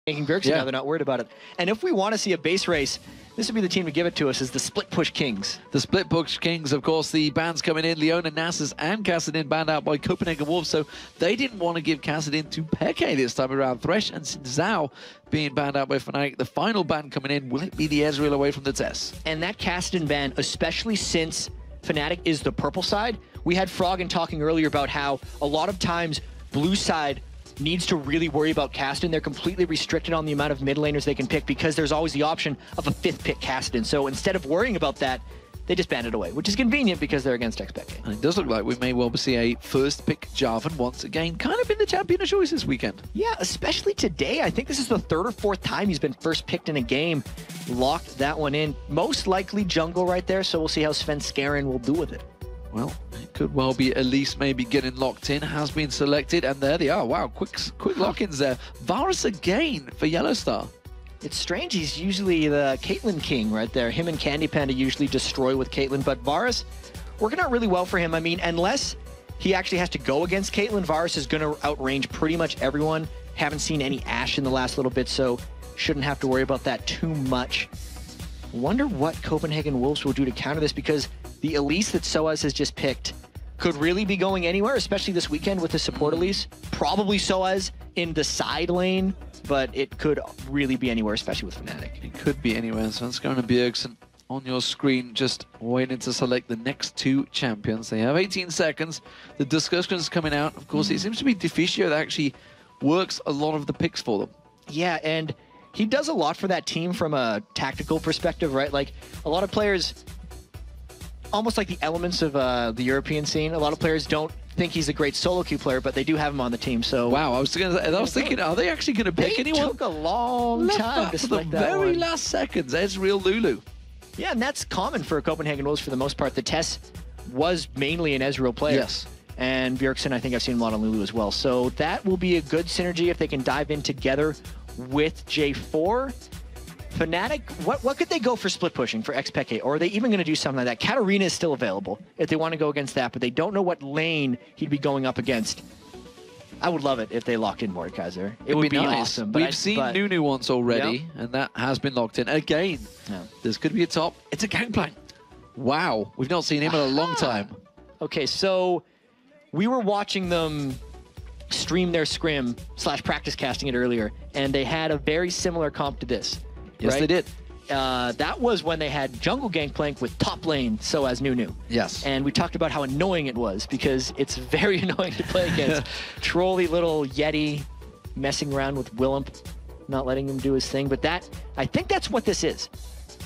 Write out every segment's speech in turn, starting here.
Making Bjergsen now, they're not worried about it. And if we want to see a base race, this would be the team to give it to us, is the Split Push Kings. The Split Push Kings, of course, the bans coming in, Leona, Nasus, and Kassadin banned out by Copenhagen Wolves, so they didn't want to give Kassadin to Peke this time around. Thresh and Zhao being banned out by Fnatic. The final ban coming in, will it be the Ezreal away from the Tess? And that Kassadin ban, especially since Fnatic is the purple side, we had Froggen talking earlier about how a lot of times blue side needs to really worry about Kassadin. They're completely restricted on the amount of mid laners they can pick because there's always the option of a 5th pick Kassadin. So instead of worrying about that, they just banned it away, which is convenient because they're against XPK. And it does look like we may well see a first pick Jarvan once again, kind of in the champion of choice this weekend. Yeah, especially today. I think this is the 3rd or 4th time he's been first picked in a game. Locked that one in. Most likely jungle right there, so we'll see how Svenskeren will do with it. Well, it could well be Elise maybe getting locked in, has been selected, and there they are. Wow, quick lock-ins there. Varus again for Yellowstar. It's strange, he's usually the Caitlyn king right there. Him and Candy Panda usually destroy with Caitlyn, but Varus working out really well for him. I mean, unless he actually has to go against Caitlyn, Varus is going to outrange pretty much everyone. Haven't seen any Ashe in the last little bit, so shouldn't have to worry about that too much. Wonder what Copenhagen Wolves will do to counter this, because the Elise that Soaz has just picked could really be going anywhere, especially this weekend with the support Elise. Probably Soaz in the side lane, but it could really be anywhere, especially with Fnatic. It could be anywhere. So let's go to Bjergsen on your screen, just waiting to select the next 2 champions. They have 18 seconds. The discussion is coming out. Of course, it seems to be Deficio that actually works a lot of the picks for them. Yeah, and he does a lot for that team from a tactical perspective, right? Like, a lot of players, almost like the elements of the European scene, a lot of players don't think he's a great solo queue player, but they do have him on the team. So wow, I was thinking, are they actually going to pick anyone? They took a long time to select that very one. last seconds. Ezreal Lulu. Yeah, and that's common for Copenhagen Wolves for the most part. The Tess was mainly an Ezreal player. Yes. And Bjergsen, I think I've seen a lot on Lulu as well. So that will be a good synergy if they can dive in together with J4. Fnatic, what could they go for split pushing for XPK? Or are they even going to do something like that? Katarina is still available if they want to go against that, but they don't know what lane he'd be going up against. I would love it if they locked in Mordekaiser. It would be nice. awesome. We've seen Nunu once already, and that has been locked in. Again, this could be a top. It's a Gangplank. Wow, we've not seen him in a long time. Okay, so we were watching them stream their scrim / practice casting it earlier, and they had a very similar comp to this. Yes, they did. That was when they had jungle Gangplank with top lane Soaz Nunu. Yes. And we talked about how annoying it was, because it's very annoying to play against. Trolly little Yeti messing around with Willump, not letting him do his thing. But that, I think that's what this is.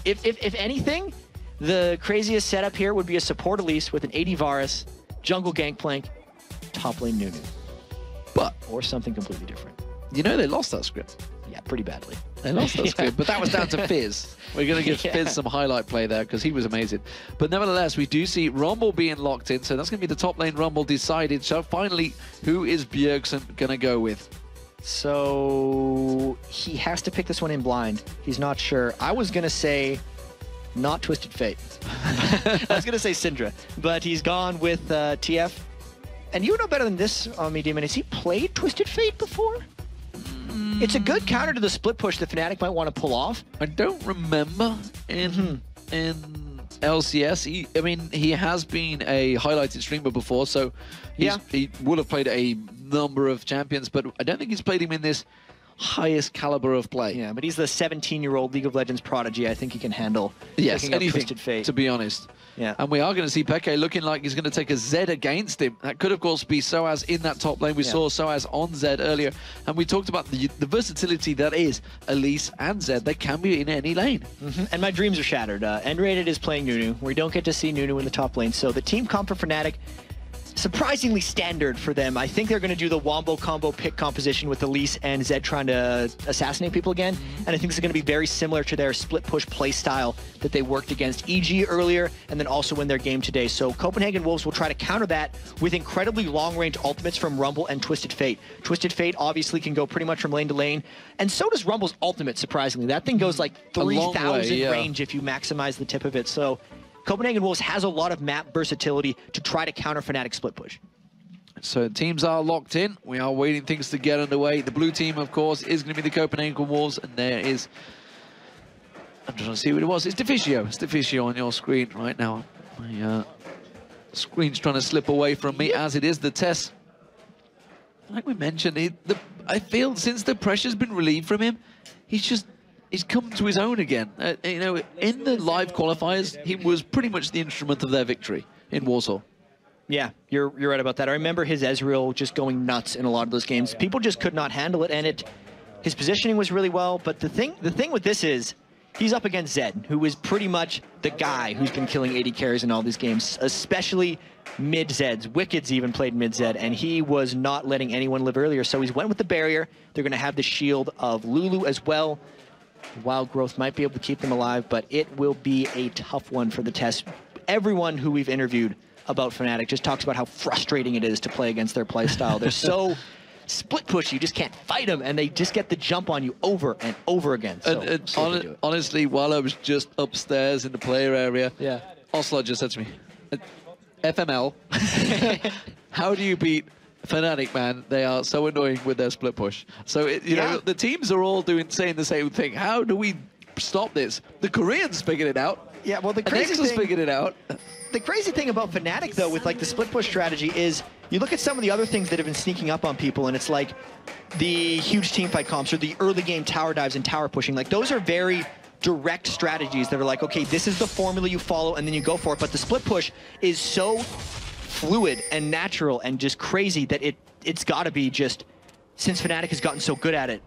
If anything, the craziest setup here would be a support Elise with an AD Varus, jungle Gangplank, top lane Nunu. Or something completely different. You know they lost that script. Yeah, pretty badly. They lost that script, but that was down to Fizz. We're going to give Fizz some highlight play there because he was amazing. But nevertheless, we do see Rumble being locked in, so that's going to be the top lane Rumble decided. So finally, who is Bjergsen going to go with? So he has to pick this one in blind. He's not sure. I was going to say not Twisted Fate. I was going to say Syndra, but he's gone with TF. And you know better than this, me, Demon. Has he played Twisted Fate before? It's a good counter to the split push that Fnatic might want to pull off. I don't remember in LCS. I mean, he has been a highlighted streamer before, so he would have played a number of champions, but I don't think he's played him in this highest caliber of play. Yeah, but he's the 17-year-old League of Legends prodigy. I think he can handle anything, Twisted Fate. To be honest. Yeah. And we are going to see Peke looking like he's going to take a Zed against him. That could, of course, be Soaz in that top lane. We saw Soaz on Zed earlier. And we talked about the versatility that is Elise and Zed. They can be in any lane. And my dreams are shattered. N-Rated is playing Nunu. We don't get to see Nunu in the top lane. So the team comp for Fnatic, surprisingly standard for them. I think they're going to do the Wombo combo pick composition with Elise and Zed trying to assassinate people again. And I think this is going to be very similar to their split push play style that they worked against EG earlier and then also in their game today. So Copenhagen Wolves will try to counter that with incredibly long-range ultimates from Rumble and Twisted Fate. Twisted Fate obviously can go pretty much from lane to lane. And so does Rumble's ultimate, surprisingly. That thing goes like 3,000 range if you maximize the tip of it. So Copenhagen Wolves has a lot of map versatility to try to counter Fnatic split push. So teams are locked in. We are waiting things to get underway. The blue team, of course, is going to be the Copenhagen Wolves, and there is... I'm trying to see what it was. It's Deficio. It's Deficio on your screen right now. My screen's trying to slip away from me, as it is the test. Like we mentioned, I feel since the pressure's been relieved from him, he's come to his own again. You know, in the live qualifiers, he was pretty much the instrument of their victory in Warsaw. Yeah, you're right about that. I remember his Ezreal just going nuts in a lot of those games. People just could not handle it, and his positioning was really well. But the thing with this is, he's up against Zed, who is pretty much the guy who's been killing 80 carries in all these games, especially mid-Zeds. Wicked's even played mid-Zed, and he was not letting anyone live earlier. So he's went with the barrier. They're going to have the shield of Lulu as well. Wild Growth might be able to keep them alive, but it will be a tough one for the test. Everyone who we've interviewed about Fnatic just talks about how frustrating it is to play against their play style. They're so split push, you just can't fight them, and they just get the jump on you over and over again. So honestly, while I was just upstairs in the player area, yeah, Ocelot just said to me, FML, how do you beat Fnatic, man? They are so annoying with their split push. So, you know, the teams are all saying the same thing. How do we stop this? The Koreans figured it out. Yeah, well, the crazy thing... figured it out. The crazy thing about Fnatic, though, with like the split push strategy is you look at some of the other things that have been sneaking up on people, and it's like the huge teamfight comps or the early game tower dives and tower pushing. Like, those are very direct strategies that are like, okay, this is the formula you follow, and then you go for it. But the split push is so fluid and natural and just crazy that it's got to be just, since Fnatic has gotten so good at it,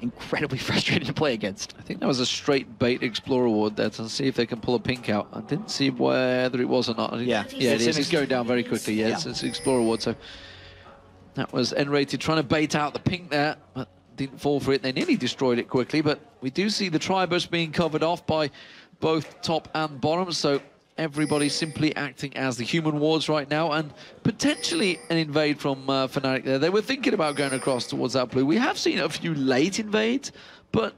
incredibly frustrating to play against. I think that was a straight bait Explorer ward there to see if they can pull a pink out. I didn't see whether it was or not. Yeah, it is. It's going down very quickly. Yeah, it's an Explorer ward. So that was N-rated trying to bait out the pink there, but didn't fall for it. They nearly destroyed it quickly, but we do see the Tribus being covered off by both top and bottom. So everybody simply acting as the human wards right now, and potentially an invade from Fnatic there. They were thinking about going across towards that blue. We have seen a few late invades, but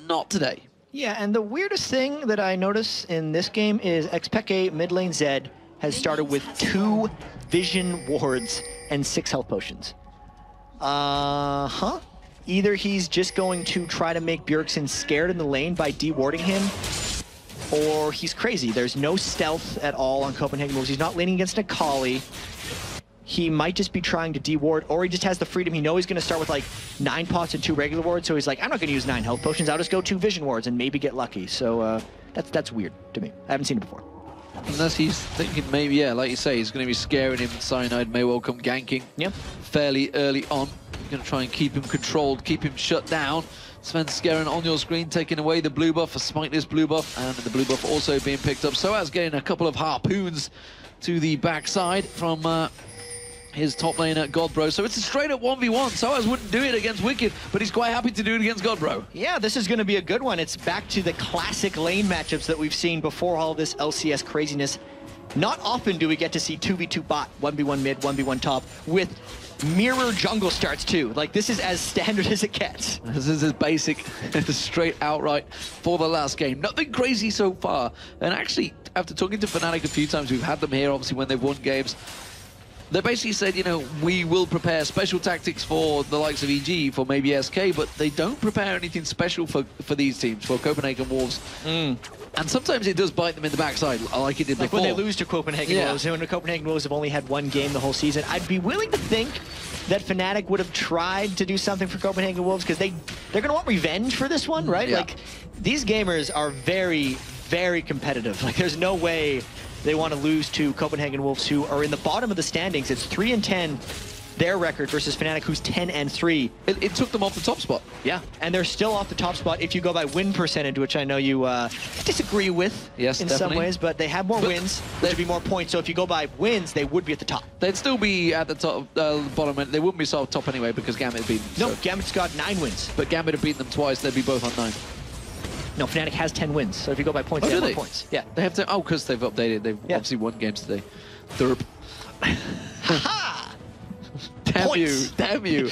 not today. Yeah, and the weirdest thing that I notice in this game is Xpeke mid lane Zed has started with 2 vision wards and 6 health potions. Either he's just going to try to make Bjergsen scared in the lane by dewarding him, or he's crazy. There's no stealth at all on Copenhagen moves. He's not laning against Akali. He might just be trying to deward, or he just has the freedom. He knows he's going to start with like 9 pots and 2 regular wards, so he's like, I'm not going to use 9 health potions. I'll just go 2 vision wards and maybe get lucky. So that's weird to me. I haven't seen it before. Unless he's thinking maybe, yeah, like you say, he's going to be scaring him. Cyanide may well come ganking fairly early on. Going to try and keep him controlled, keep him shut down. Svenskeren on your screen, taking away the blue buff, a smiteless blue buff, and the blue buff also being picked up. So as getting a couple of harpoons to the backside from his top laner, Godbro. So it's a straight up 1v1. Soaz wouldn't do it against Wicked, but he's quite happy to do it against Godbro. Yeah, this is going to be a good one. It's back to the classic lane matchups that we've seen before all this LCS craziness. Not often do we get to see 2v2 bot, 1v1 mid, 1v1 top, with mirror jungle starts too. Like, this is as standard as it gets. This is as basic, straight outright for the last game. Nothing crazy so far. And actually, after talking to Fnatic a few times, we've had them here, obviously, when they've won games. They basically said, you know, we will prepare special tactics for the likes of EG, for maybe SK, but they don't prepare anything special for these teams, for Copenhagen Wolves. And sometimes it does bite them in the backside, like it did before. When they lose to Copenhagen Wolves, and when the Copenhagen Wolves have only had 1 game the whole season, I'd be willing to think that Fnatic would have tried to do something for Copenhagen Wolves, because they're going to want revenge for this one, right? Like, these gamers are very, very competitive. Like, there's no way they want to lose to Copenhagen Wolves, who are in the bottom of the standings. It's 3-10, their record, versus Fnatic, who's 10-3. It took them off the top spot. Yeah, and they're still off the top spot if you go by win percentage, which I know you disagree with in some ways, but they have more wins, which would be more points. So if you go by wins, they would be at the top. They'd still be at the top, bottom. They wouldn't be so top anyway, because Gambit beat them. No, Gambit's got 9 wins. But Gambit have beaten them twice. They'd be both on 9. No, Fnatic has 10 wins, so if you go by points, they have more points. Yeah. They have 10. Oh, because they've updated. They've obviously won games today. Derp. Ha! Damn you, damn you.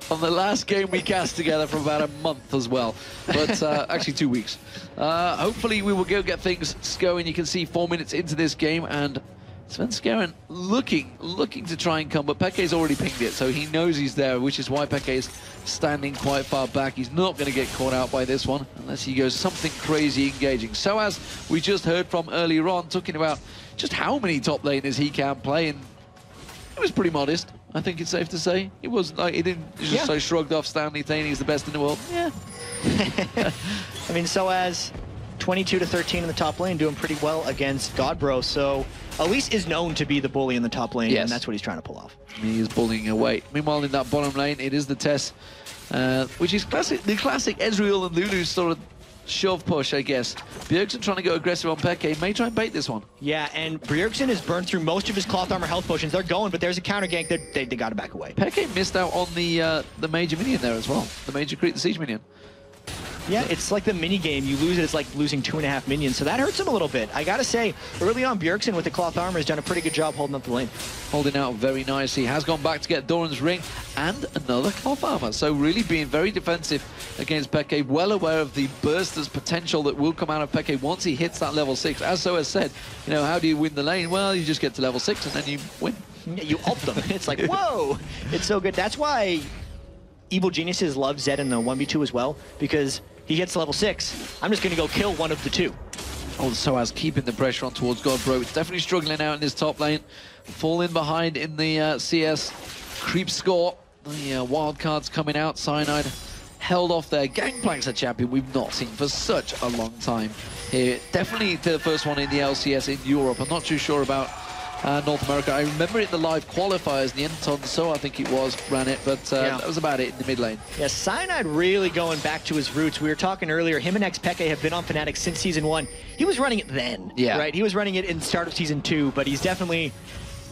On the last game we cast together for about a month as well. But actually 2 weeks. Hopefully we will go get things going. You can see 4 minutes into this game, and Svenskeren looking to try and come, but Peke's already pinged it, so he knows he's there, which is why Peke's standing quite far back. He's not going to get caught out by this one, unless he goes something crazy engaging. So as we just heard from earlier on, talking about just how many top laners he can play, and it was pretty modest, I think it's safe to say. It wasn't like, he didn't just so shrugged off Stanley saying he's the best in the world. Yeah. I mean, so as 22 to 13 in the top lane, doing pretty well against Godbro. So Elise is known to be the bully in the top lane, and that's what he's trying to pull off. He is bullying away. Meanwhile, in that bottom lane, it is the Tess, which is the classic Ezreal and Lulu sort of shove push, I guess. Bjergsen trying to go aggressive on Peke, may try and bait this one. Yeah, and Bjergsen has burned through most of his cloth armor health potions. They're going, but there's a counter gank. They got to back away. Peke missed out on the major minion there as well. The major creep, the siege minion. Yeah, it's like the mini game. You lose it, it's like losing 2.5 minions. So that hurts him a little bit. I gotta say, early on, Bjergsen with the cloth armor has done a pretty good job holding up the lane. Holding out very nicely. Has gone back to get Doran's ring and another cloth armor. So really being very defensive against Peke. Well aware of the burster's potential that will come out of Peke once he hits that level 6. As so has said, you know, how do you win the lane? Well, you just get to level 6 and then you win. Yeah, you ult them. It's like, whoa! It's so good. That's why Evil Geniuses love Zed in the 1v2 as well, because he hits level 6, I'm just going to go kill one of the two. Oh, so as keeping the pressure on towards Godbro. It's definitely struggling out in this top lane. Falling behind in the CS. Creep score. The wild cards coming out. Cyanide held off there. Gangplank's a champion we've not seen for such a long time here. Definitely the first one in the LCS in Europe. I'm not too sure about North America. I remember it in the live qualifiers, the Enton, so I think it was, ran it, but that was about it in the mid lane. Yeah, Cyanide really going back to his roots. We were talking earlier, him and Peke have been on Fnatic since Season 1. He was running it then, right? He was running it in the start of Season 2, but he's definitely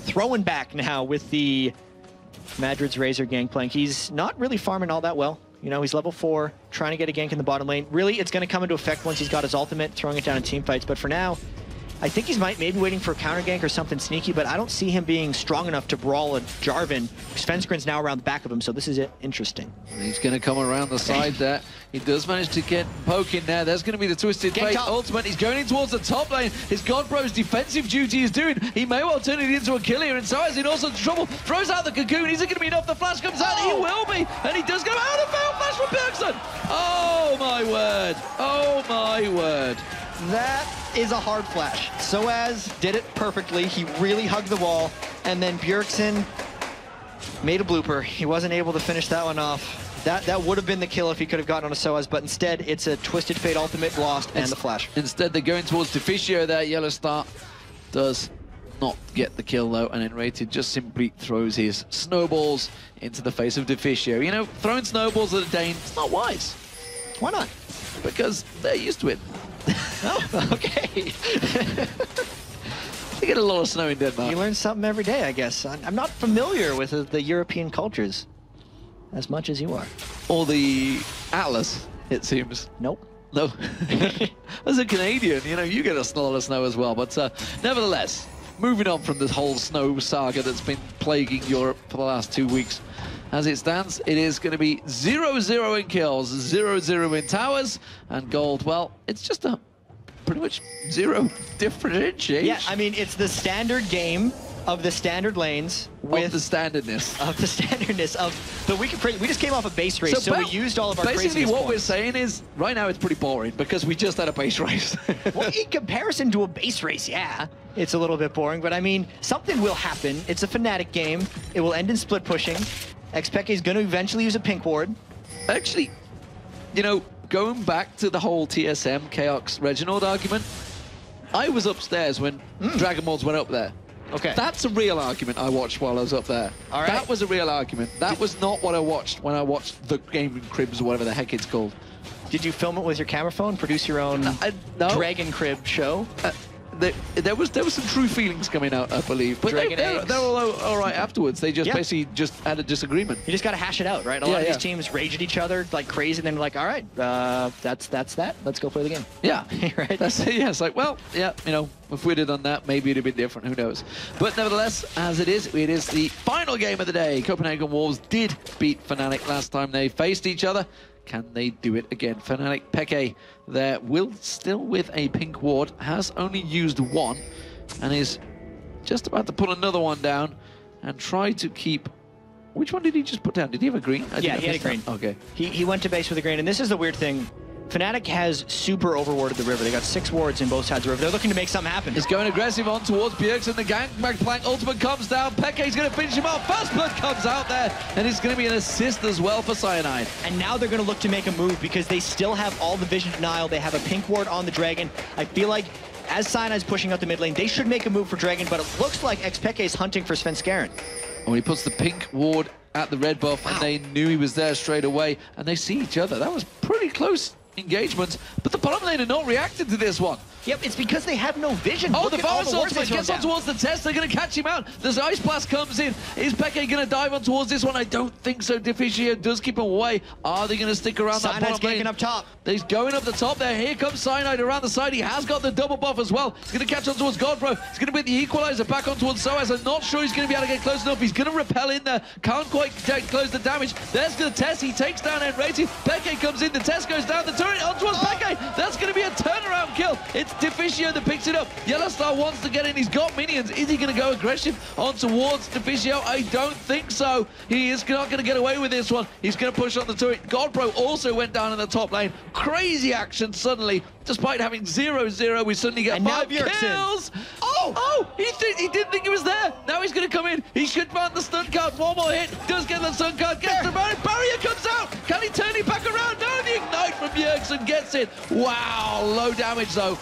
throwing back now with the Madrid's Razor Gangplank. He's not really farming all that well. You know, he's level 4, trying to get a gank in the bottom lane. Really, it's going to come into effect once he's got his ultimate, throwing it down in team fights, but for now, I think he's maybe waiting for a counter gank or something sneaky, but I don't see him being strong enough to brawl a Jarvan. Svenskren's now around the back of him, so this is interesting. He's going to come around the side there. He does manage to get poke in there. There's going to be the Twisted Fate ultimate. He's going in towards the top lane. His Godbro's defensive duty is doing. He may well turn it into a kill here, and so is in all sorts of trouble. Throws out the cocoon. Is it going to be enough? The flash comes out. He will be, and he does go out of fail flash from Bjergsen. Oh my word. Oh my word. That is a hard flash. Soaz did it perfectly. He really hugged the wall, and then Bjergsen made a blooper. He wasn't able to finish that one off. That would have been the kill if he could have gotten on a Soaz, but instead it's a Twisted Fate ultimate lost and the flash. Instead they're going towards Deficio there. Yellow Star does not get the kill though, and Enrated just simply throws his snowballs into the face of Deficio. You know, throwing snowballs at a Dane, it's not wise. Why not? Because they're used to it. Oh, okay. You get a lot of snow in Denmark. You learn something every day, I guess. I'm not familiar with the European cultures as much as you are. Or the Atlas, it seems. Nope. No. As a Canadian, you know, you get a lot of snow as well. But nevertheless, moving on from this whole snow saga that's been plaguing Europe for the last 2 weeks. As it stands, it is going to be 0-0 in kills, 0-0 in towers, and gold, well, it's just a pretty much zero differentiation. Yeah, I mean, it's the standard game of the standard lanes with the standardness. Of the standardness of the we just came off a base race, so we used all of our basically what we're saying is, right now it's pretty boring because we just had a base race. Well, in comparison to a base race, yeah, it's a little bit boring, but I mean, something will happen. It's a Fnatic game. It will end in split pushing. Xpeke is going to eventually use a pink ward. Actually, you know, going back to the whole TSM Chaos Reginald argument, I was upstairs when Dragon Balls went up there. Okay. That's a real argument I watched while I was up there. All right. That was a real argument. That was not what I watched when I watched the Gaming Cribs or whatever the heck it's called. Did you film it with your camera phone, produce your own Dragon Crib show? There was some true feelings coming out, I believe. But they're all right afterwards. They just basically just had a disagreement. You just got to hash it out, right? A lot of these teams rage at each other like crazy, and then like, all right, that's that. Let's go play the game. Yeah, right. It's like, well, yeah, you know, if we'd have done that, maybe it'd have been different. Who knows? But nevertheless, as it is the final game of the day. Copenhagen Wolves did beat Fnatic last time they faced each other. Can they do it again? Fnatic Peke there will still with a pink ward, has only used one and is just about to put another one down and try to keep... Which one did he just put down? Did he have a green? Yeah, he had a green. Okay. He went to base with a green, and this is the weird thing. Fnatic has super overwarded the river. They got 6 wards in both sides of the river. They're looking to make something happen. He's going aggressive on towards Bjergsen. The Gangplank ultimate comes down. Peke's going to finish him off. First blood comes out there, and it's going to be an assist as well for Cyanide. And now they're going to look to make a move because they still have all the vision denial. They have a pink ward on the Dragon. I feel like as Cyanide's pushing out the mid lane, they should make a move for Dragon, but it looks like Xpeke is hunting for Svenskeren. When he puts the pink ward at the red buff, and they knew he was there straight away, and they see each other. That was pretty close engagement, but the bottom lane are not reacting to this one. Yep, it's because they have no vision. Oh, Look the Varus ultimate gets on down. towards the test. They're going to catch him out. There's Ice Blast comes in. Is Peke going to dive on towards this one? I don't think so. Deficio does keep him away. Are they going to stick around that bottom lane? Up top. He's going up the top there. Here comes Cyanide around the side. He has got the double buff as well. He's going to catch on towards Godbro. He's going to put the equalizer back on towards Soaz. I'm not sure he's going to be able to get close enough. He's going to repel in there. Can't quite close the damage. There's the test. He takes down Enrated. Peke comes in. The test goes down the turret on towards Peke. That's going to be a turnaround kill. It's Deficio that picks it up. Yellowstar wants to get in. He's got minions. Is he going to go aggressive on towards Deficio? I don't think so. He is not going to get away with this one. He's going to push on the turret. Godbro also went down in the top lane. Crazy action suddenly. Despite having 0-0, we suddenly get 5 kills. Oh, he didn't think he was there. Now he's going to come in. He should find the stun card. One more hit. Does get the stun card. Gets the barrier. Barrier comes out. Can he turn it back around? No, the ignite from Bjergsen gets it. Wow, low damage though.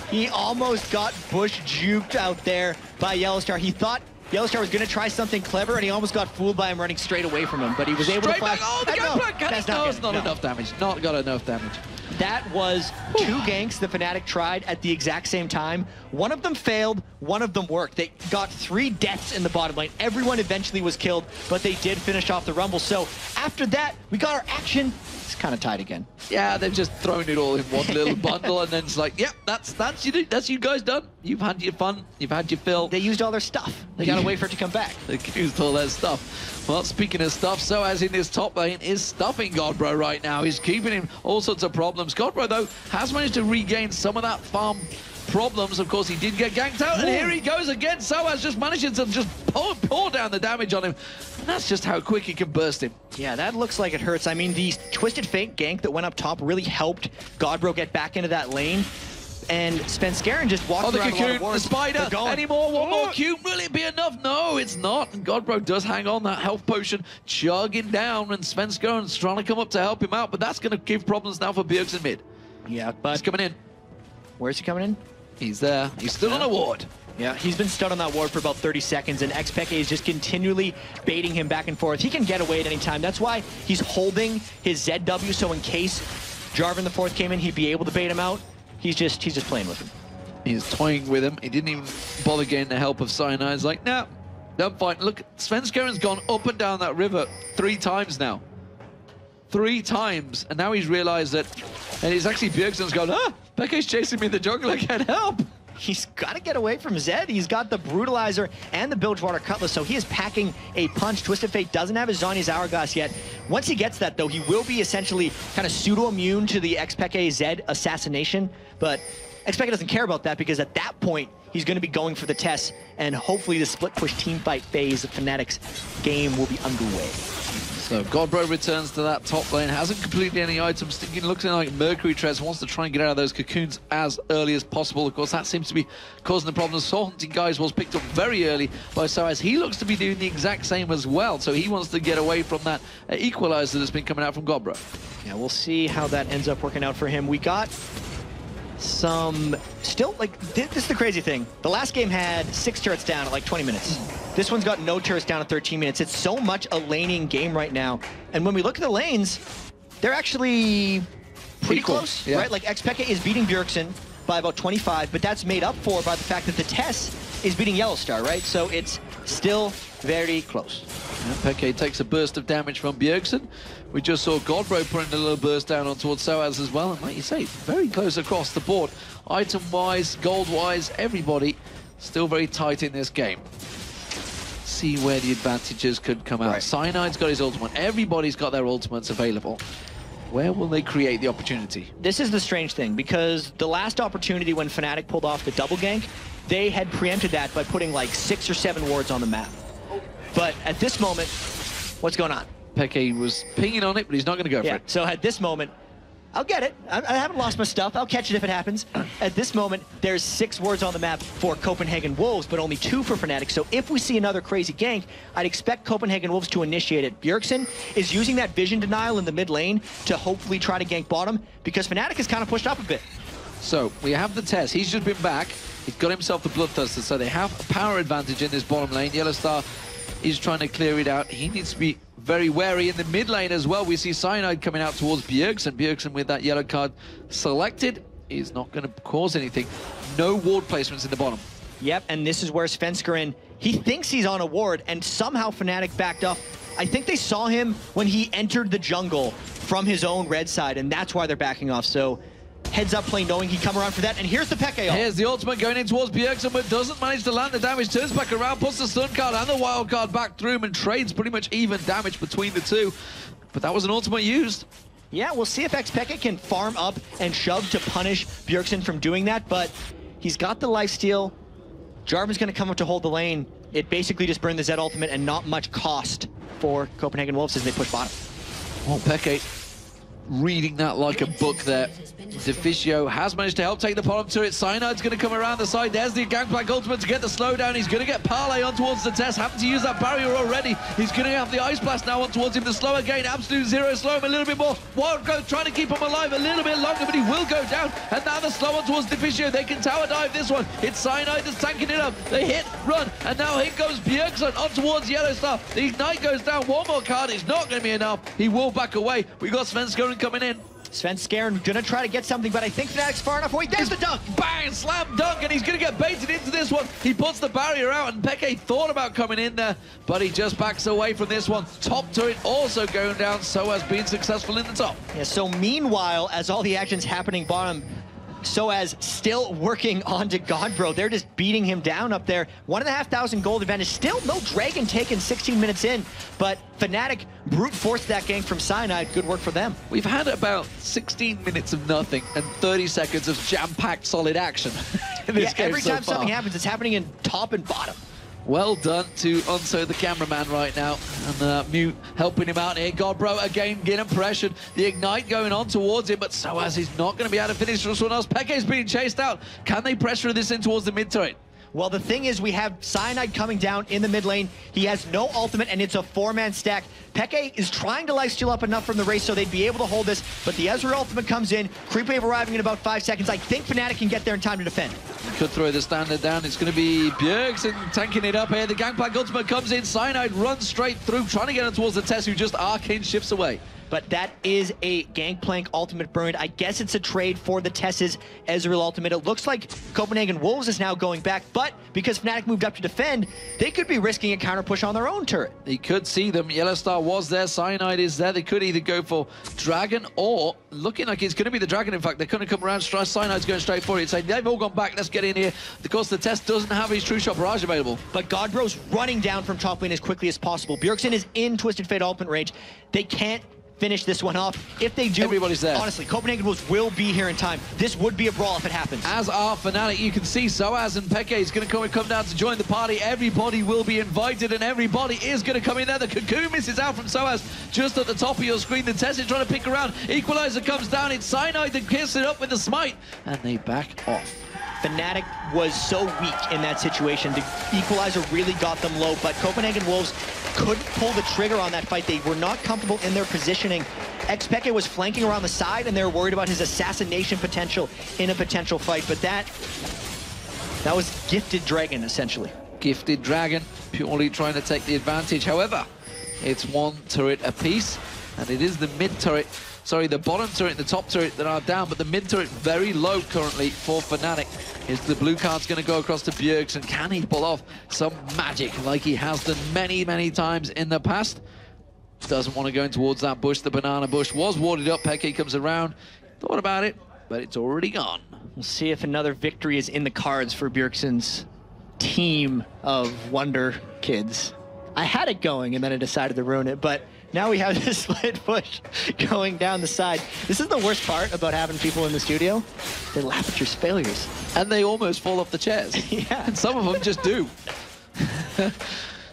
He almost got bush juked out there by Yellowstar. He thought Yellowstar was going to try something clever, and he almost got fooled by him running straight away from him, but he was able to flash. Oh, the Gangplank! No, it's not enough damage. Not got enough damage. That was 2 ganks the Fnatic tried at the exact same time. One of them failed, one of them worked. They got 3 deaths in the bottom lane. Everyone eventually was killed, but they did finish off the Rumble. So after that, we got our action. It's kind of tied again. Yeah, they've just thrown it all in one little bundle, and then it's like, yep, that's you guys done. You've had your fun, you've had your fill. They used all their stuff. They gotta wait for it to come back. They used all their stuff. Well, speaking of stuff, so as in his top lane is stuffing Godbro right now. He's keeping him all sorts of problems. Godbro, though, has managed to regain some of that farm problems. Of course, he did get ganked out, and here he goes again. Soaz just managing to just pour down the damage on him. And that's just how quick he can burst him. Yeah, that looks like it hurts. I mean, the Twisted Fate gank that went up top really helped Godbro get back into that lane. And Svenskeren just walked around cocoon, a lot of wards. the spider, any more? One more cube, will it be enough? No, it's not. And Godbro does hang on that health potion, chugging down, and Svenskeren's trying to come up to help him out, but that's going to give problems now for Bjergsen mid. Yeah, but... He's coming in. Where's he coming in? He's there. He's still on a ward. Yeah, he's been stuck on that ward for about 30 seconds, and Xpeke is just continually baiting him back and forth. He can get away at any time. That's why he's holding his ZW, so in case Jarvan the Fourth came in, he'd be able to bait him out. He's just playing with him. He's toying with him. He didn't even bother getting the help of Cyanide. He's like, nah, I'm fine. Look, Svenskeren's gone up and down that river 3 times now. 3 times, and now he's realized that, and it's actually Bjergsen's gone, Peke's chasing me in the jungle, I can't help. He's got to get away from Zed. He's got the Brutalizer and the Bilgewater Cutlass, so he is packing a punch. Twisted Fate doesn't have his Zhonya's Hourglass yet. Once he gets that, though, he will be essentially kind of pseudo-immune to the Xpeke Zed assassination, but Xpeke doesn't care about that because at that point, he's going to be going for the test, and hopefully the split-push teamfight phase of Fnatic's game will be underway. So Godbro returns to that top lane, hasn't completed any items, thinking, looking like Mercury Treads wants to try and get out of those cocoons as early as possible. Of course, that seems to be causing the problems. Soul Hunting Guys was picked up very early by Soaz. He looks to be doing the exact same as well, so he wants to get away from that equalizer that's been coming out from Godbro. Yeah, we'll see how that ends up working out for him. We got some, still, like, this is the crazy thing. The last game had 6 turrets down at like 20 minutes. This one's got no turrets down at 13 minutes. It's so much a laning game right now. And when we look at the lanes, they're actually pretty close, right? Like, Xpeke is beating Bjergsen by about 25, but that's made up for by the fact that the Tess is beating Yellowstar, right? So it's still very close. Peke takes a burst of damage from Bjergsen. We just saw Godbro putting a little burst down on towards Soaz as well. And like you say, very close across the board. Item-wise, gold-wise, everybody still very tight in this game. See where the advantages could come out. Cyanide's got his ultimate. Everybody's got their ultimates available. Where will they create the opportunity? This is the strange thing, because the last opportunity when Fnatic pulled off the double gank, they had preempted that by putting like 6 or 7 wards on the map. But at this moment, what's going on? Peke was pinging on it, but he's not going to go for it. So at this moment, I'll get it. I haven't lost my stuff. I'll catch it if it happens. At this moment, there's 6 wards on the map for Copenhagen Wolves, but only 2 for Fnatic. So if we see another crazy gank, I'd expect Copenhagen Wolves to initiate it. Bjergsen is using that vision denial in the mid lane to hopefully try to gank bottom, because Fnatic is kind of pushed up a bit. So we have the Tess. He's just been back. He's got himself the Bloodthirster, so they have a power advantage in this bottom lane. Yellowstar is trying to clear it out. He needs to be very wary in the mid lane as well. We see Cyanide coming out towards Bjergsen. Bjergsen with that yellow card selected is not going to cause anything. No ward placements in the bottom. Yep, and this is where Svenskeren, he thinks he's on a ward, and somehow Fnatic backed off. I think they saw him when he entered the jungle from his own red side, and that's why they're backing off. So heads up play, knowing he'd come around for that. And here's the Peke ult. Here's the ultimate going in towards Bjergsen, but doesn't manage to land the damage. Turns back around, puts the stun card and the wild card back through him, and trades pretty much even damage between the two. But that was an ultimate used. Yeah, we'll see if Peke can farm up and shove to punish Bjergsen from doing that, but he's got the lifesteal. Jarvan's going to come up to hold the lane. It basically just burned the Zed ultimate, and not much cost for Copenhagen Wolves as they push bottom. Oh, Peke reading that like a book there. Deficio has managed to help take the bottom turret. Cyanide's going to come around the side. There's the Gangplank ultimate to get the slowdown. He's going to get Parlay on towards the Test. Happened to use that barrier already. He's going to have the Ice Blast now on towards him. The slow again. Absolute Zero slow him a little bit more. Wild Growth trying to keep him alive a little bit longer, but he will go down. And now the slow on towards Deficio. They can tower dive this one. It's Cyanide that's tanking it up. They hit, run, and now here goes Bjergsen on towards Yellowstar. The Ignite goes down. One more card is not going to be enough. He will back away. We got Svenskeren coming in. Svenskeren gonna try to get something, but I think Fnatic's far enough away. There's the dunk! Bang! Slam dunk, and he's gonna get baited into this one. He puts the barrier out, and Peke thought about coming in there, but he just backs away from this one. Top turret also going down, so has been successful in the top. Yeah, so meanwhile, as all the action's happening bottom, Soaz still working onto Godbro. They're just beating him down up there. 1,500 gold advantage. Still no Dragon taken 16 minutes in, but Fnatic brute forced that gank from Cyanide. Good work for them. We've had about 16 minutes of nothing and 30 seconds of jam-packed solid action in this game every so time far. something happens, it's happening in top and bottom. Well done to Onso, the cameraman, right now. And Mute helping him out here. Godbro again getting pressured. The Ignite going on towards him, but Soaz is not going to be able to finish for someone else. Peke's being chased out. Can they pressure this in towards the mid turret? Well, the thing is, we have Cyanide coming down in the mid lane. He has no ultimate, and it's a 4-man stack. Peke is trying to lifesteal up enough from the race so they'd be able to hold this, but the Ezreal ultimate comes in. Creep wave arriving in about 5 seconds. I think Fnatic can get there in time to defend. Could throw the standard down. It's going to be Bjergsen tanking it up here. The Gangplank ultimate comes in. Cyanide runs straight through, trying to get it towards the Tess, who just arcane shifts away. But that is a Gangplank ultimate burned. I guess it's a trade for the Tess's Ezreal ultimate. It looks like Copenhagen Wolves is now going back, but because Fnatic moved up to defend, they could be risking a counter push on their own turret. They could see them. Yellowstar was there. Cyanide is there. They could either go for Dragon or, looking like it's going to be the Dragon, in fact. They're going to come around. Cyanide's going straight for it. Saying, they've all gone back. Let's get in here. Of course, the Test doesn't have his True Shot Barrage available. But Godbro's running down from top lane as quickly as possible. Bjergsen is in Twisted Fate ultimate range. They can't finish this one off. If they do, everybody's there. Honestly, Copenhagen Wolves will be here in time. This would be a brawl if it happens. As are Fnatic, you can see Soaz and Peke is going to come down to join the party. Everybody will be invited, and everybody is going to come in there. The Cocoon misses out from Soaz just at the top of your screen. The Tess is trying to pick around. Equalizer comes down. It's Cyanide that gets it up with the smite, and they back off. Fnatic was so weak in that situation. The Equalizer really got them low, but Copenhagen Wolves couldn't pull the trigger on that fight. They were not comfortable in their positioning. Peke was flanking around the side, and they were worried about his assassination potential in a potential fight, but that was Gifted Dragon, essentially. Gifted Dragon, purely trying to take the advantage. However, it's one turret apiece, and it is the mid turret. Sorry, the bottom turret and the top turret that are down, but the mid turret very low currently for Fnatic. Is the blue card's going to go across to Bjergsen? Can he pull off some magic like he has done many, many times in the past? Doesn't want to go in towards that bush. The banana bush was warded up. Peke comes around. Thought about it, but it's already gone. We'll see if another victory is in the cards for Bjergsen's team of Wonder Kids. I had it going, and then I decided to ruin it, but Now we have this split push going down the side. This is the worst part about having people in the studio. They laugh at your failures. And they almost fall off the chairs. Yeah. And some of them just do.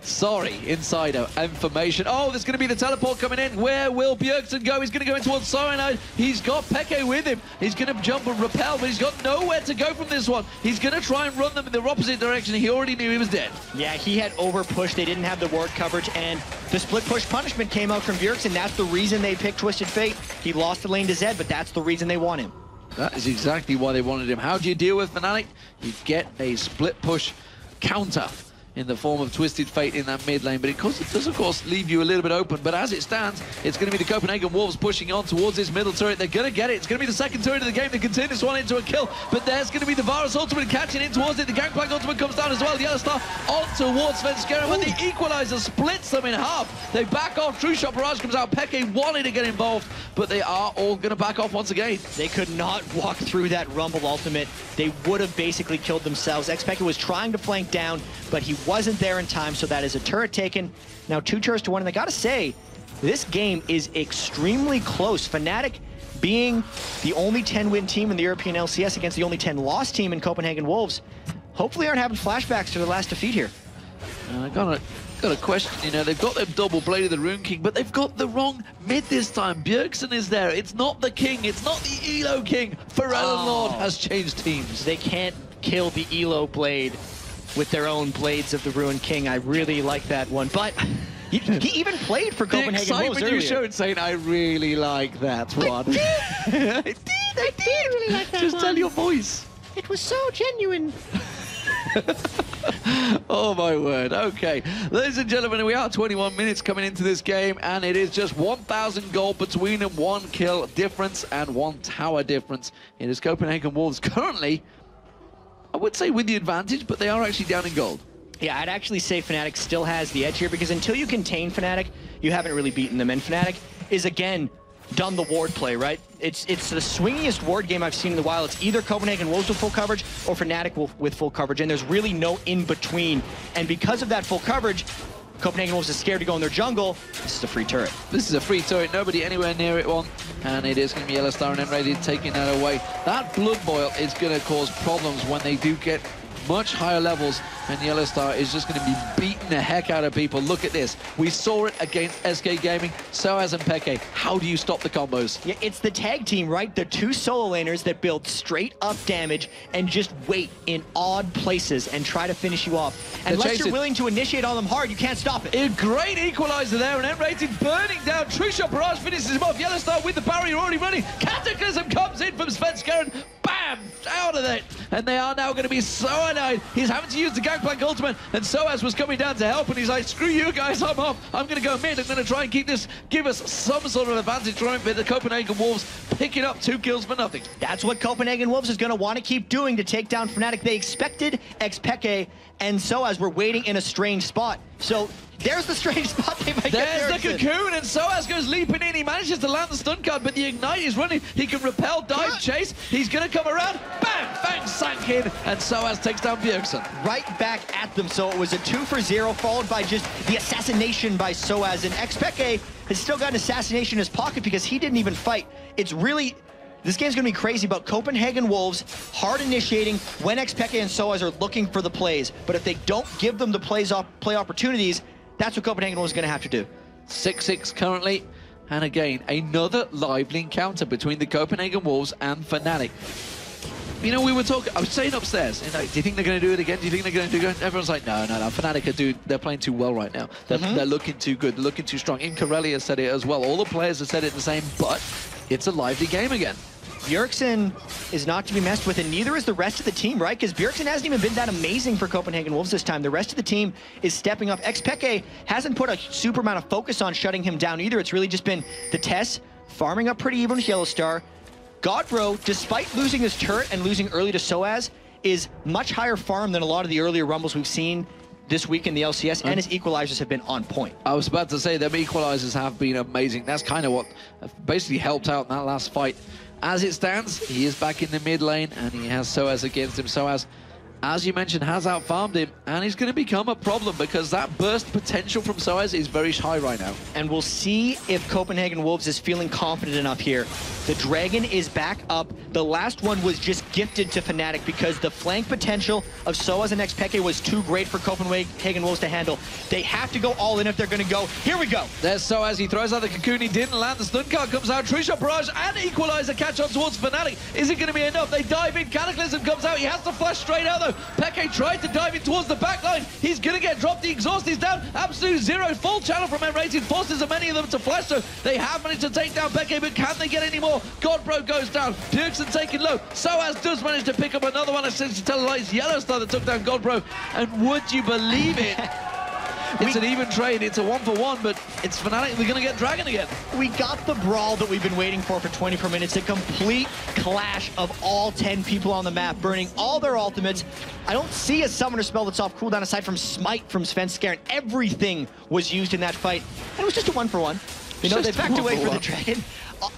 Sorry, insider information. Oh, there's going to be the teleport coming in. Where will Bjergsen go? He's going to go in towards Cyanide. He's got Peke with him. He's going to jump and repel, but he's got nowhere to go from this one. He's going to try and run them in the opposite direction. He already knew he was dead. Yeah, he had over-pushed. They didn't have the ward coverage, and the split push punishment came out from Bjergsen. That's the reason they picked Twisted Fate. He lost the lane to Zed, but that's the reason they want him. That is exactly why they wanted him. How do you deal with Fnatic? You get a split push counter in the form of Twisted Fate in that mid lane, but it does, of course, leave you a little bit open. But as it stands, it's going to be the Copenhagen Wolves pushing on towards this middle turret. They're going to get it. It's going to be the second turret of the game. They can turn this one into a kill, but there's going to be the Varus ultimate catching in towards it. The Gangplank ultimate comes down as well. The Yellow Star on towards Svenskeren, but the Equalizer splits them in half. They back off. True Shot Barrage comes out. Peke wanted to get involved, but they are all going to back off once again. They could not walk through that Rumble ultimate. They would have basically killed themselves. Peke was trying to flank down, but he wasn't there in time. So that is a turret taken. Now 2 turrets to 1, and I gotta say, this game is extremely close. Fnatic being the only 10-win team in the European LCS against the only 10-loss team in Copenhagen Wolves, hopefully aren't having flashbacks to their last defeat here. I got a question. You know, they've got their double blade of the Rune King, but they've got the wrong mid this time. Bjergsen is there. It's not the King. It's not the Elo King. Pharrell Lord has changed teams. They can't kill the Elo blade with their own blades of the Ruined King. I really like that one. But he even played for Copenhagen Wolves earlier. You showed saying, I really like that one. I did really like that Just tell your voice. It was so genuine. Oh my word. Okay, ladies and gentlemen, we are 21 minutes coming into this game, and it is just 1,000 gold between them. 1 kill difference and 1 tower difference. It is Copenhagen Wolves currently, I would say, with the advantage, but they are actually down in gold. Yeah, I'd actually say Fnatic still has the edge here, because until you contain Fnatic, you haven't really beaten them. And Fnatic is, again, done the ward play, right? It's the swingiest ward game I've seen in a while. It's either Copenhagen Wolves with full coverage or Fnatic with full coverage, and there's really no in-between. And because of that full coverage, Copenhagen Wolves is scared to go in their jungle. This is a free turret. This is a free turret. Nobody anywhere near it one. And it is going to be Yellow Star and Enrated taking that away. That Blood Boil is going to cause problems when they do get much higher levels, and Yellow Star is just going to be beating the heck out of people. Look at this. We saw it against SK Gaming, Soaz and Peke. How do you stop the combos? Yeah, it's the tag team, right? The 2 solo laners that build straight up damage and just wait in odd places and try to finish you off. Unless you're willing to initiate on them hard, you can't stop it. A great equalizer there, and Enrated burning down. True Shot Barrage finishes him off. Yellow Star with the barrier already running. Cataclysm comes in from Svenskeren. Bam! Out of it. And they are now going to be Cyanide. He's having to use the Gangplank ultimate, and Soaz was coming down to help, and he's like, screw you guys, I'm off. I'm going to go mid. I'm going to try and keep this, give us some sort of advantage from it, but the Copenhagen Wolves picking up 2 kills for nothing. That's what Copenhagen Wolves is going to want to keep doing to take down Fnatic. They expected Peke and Soaz were waiting in a strange spot. So there's the strange spot they might get. There's the cocoon, and Soaz goes leaping in. He manages to land the stun card, but the Ignite is running. He can repel, dive, chase. He's going to come around. Bam! Bang! Sank in, and Soaz takes down Bjergsen. Right back at them. So it was a 2 for 0, followed by just the assassination by Soaz. And Peke has still got an assassination in his pocket because he didn't even fight. It's really... This game's going to be crazy about Copenhagen Wolves hard initiating when Peke and Soaz are looking for the plays. But if they don't give them the play opportunities, that's what Copenhagen Wolves is going to have to do. 6-6 currently. And again, another lively encounter between the Copenhagen Wolves and Fnatic. You know, we were talking, I was saying upstairs, you know, do you think they're going to do it again? Do you think they're going to do it again? Everyone's like, no, Fnatic they're playing too well right now. They're looking too good, they're looking too strong. Incorelli has said it as well. All the players have said it the same, but it's a lively game again. Bjergsen is not to be messed with, and neither is the rest of the team, right? Because Bjergsen hasn't even been that amazing for Copenhagen Wolves this time. The rest of the team is stepping up. Peke hasn't put a super amount of focus on shutting him down either. It's really just been the Tess farming up pretty even with Yellow Star. Godbro, despite losing his turret and losing early to Soaz, is much higher farm than a lot of the earlier Rumbles we've seen this week in the LCS, and his equalizers have been on point. I was about to say, them equalizers have been amazing. That's kind of what basically helped out in that last fight. As it stands, he is back in the mid lane, and he has Soaz against him. Soaz as you mentioned, has outfarmed him, and he's going to become a problem because that burst potential from Soaz is very high right now. And we'll see if Copenhagen Wolves is feeling confident enough here. The Dragon is back up. The last one was just gifted to Fnatic because the flank potential of Soaz and XPeke was too great for Copenhagen Wolves to handle. They have to go all in if they're going to go. Here we go. There's Soaz. He throws out the cocoon. He didn't land. The stun card comes out. Tree-shot barrage and equalizer catch on towards Fnatic. Is it going to be enough? They dive in. Cataclysm comes out. He has to flash straight out though. Peke tried to dive in towards the back line. He's going to get dropped. The exhaust is down. Absolute zero. Full channel from M-Rated forces so many of them to flash. So they have managed to take down Peke, but can they get any more? Godbro goes down. Bjergsen taken low. Soaz does manage to pick up another one. Essentially tell the lights. Yellowstar that took down Godbro. And would you believe it? It's an even trade. It's a 1-for-1, but it's Fnatic. They're going to get Dragon again. We got the brawl that we've been waiting for 24 minutes. A complete clash of all 10 people on the map, burning all their ultimates. I don't see a summoner spell that's off cooldown aside from Smite from Svenskeren. Everything was used in that fight. And it was just a 1-for-1. You know, they backed away for the Dragon.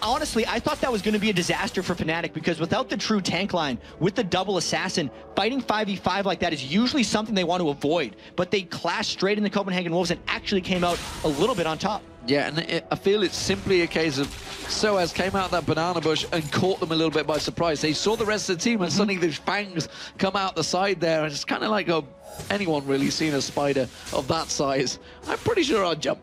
Honestly, I thought that was going to be a disaster for Fnatic because without the true tank line, with the double assassin, fighting 5v5 like that is usually something they want to avoid. But they clashed straight into Copenhagen Wolves and actually came out a little bit on top. Yeah, and I feel it's simply a case of Soaz came out that banana bush and caught them a little bit by surprise. They saw the rest of the team and suddenly the fangs come out the side there, and it's kind of like, oh, anyone really seen a spider of that size? I'm pretty sure I'd jump.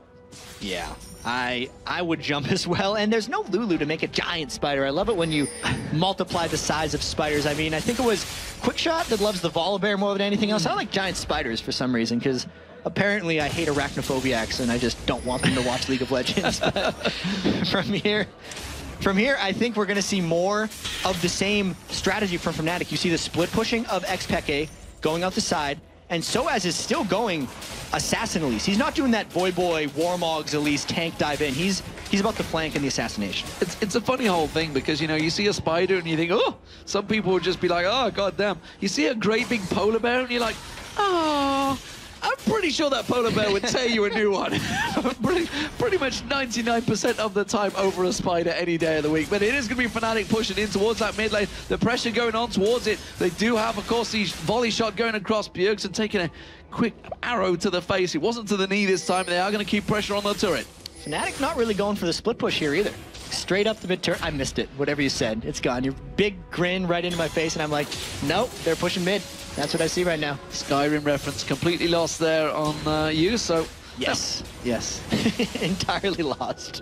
Yeah. I would jump as well, and there's no Lulu to make a giant spider. I love it when you multiply the size of spiders. I mean, I think it was Quickshot that loves the Volibear more than anything else. I like giant spiders for some reason, because apparently I hate arachnophobiacs, and I just don't want them to watch League of Legends. From here, I think we're going to see more of the same strategy from Fnatic. You see the split pushing of XPeke going out the side, and Soaz is still going Assassin Elise. He's not doing that Void Boy, Warmogs Elise tank dive in. He's about the flank and the assassination. It's a funny whole thing because, you know, you see a spider and you think, oh, some people would just be like, oh, goddamn. You see a great big polar bear and you're like, oh, I'm pretty sure that polar bear would tear you a new one. pretty much 99% of the time over a spider any day of the week. But it is going to be Fnatic pushing in towards that mid lane. The pressure going on towards it. They do have, of course, the volley shot going across. Bjergsen taking a quick arrow to the face. It wasn't to the knee this time. They are going to keep pressure on the turret. Fnatic not really going for the split push here either. Straight up the mid turret. I missed it. Whatever you said, it's gone. Your big grin right into my face, and I'm like, nope, they're pushing mid. That's what I see right now. Skyrim reference completely lost there on you, so... Yes. Yes. Entirely lost.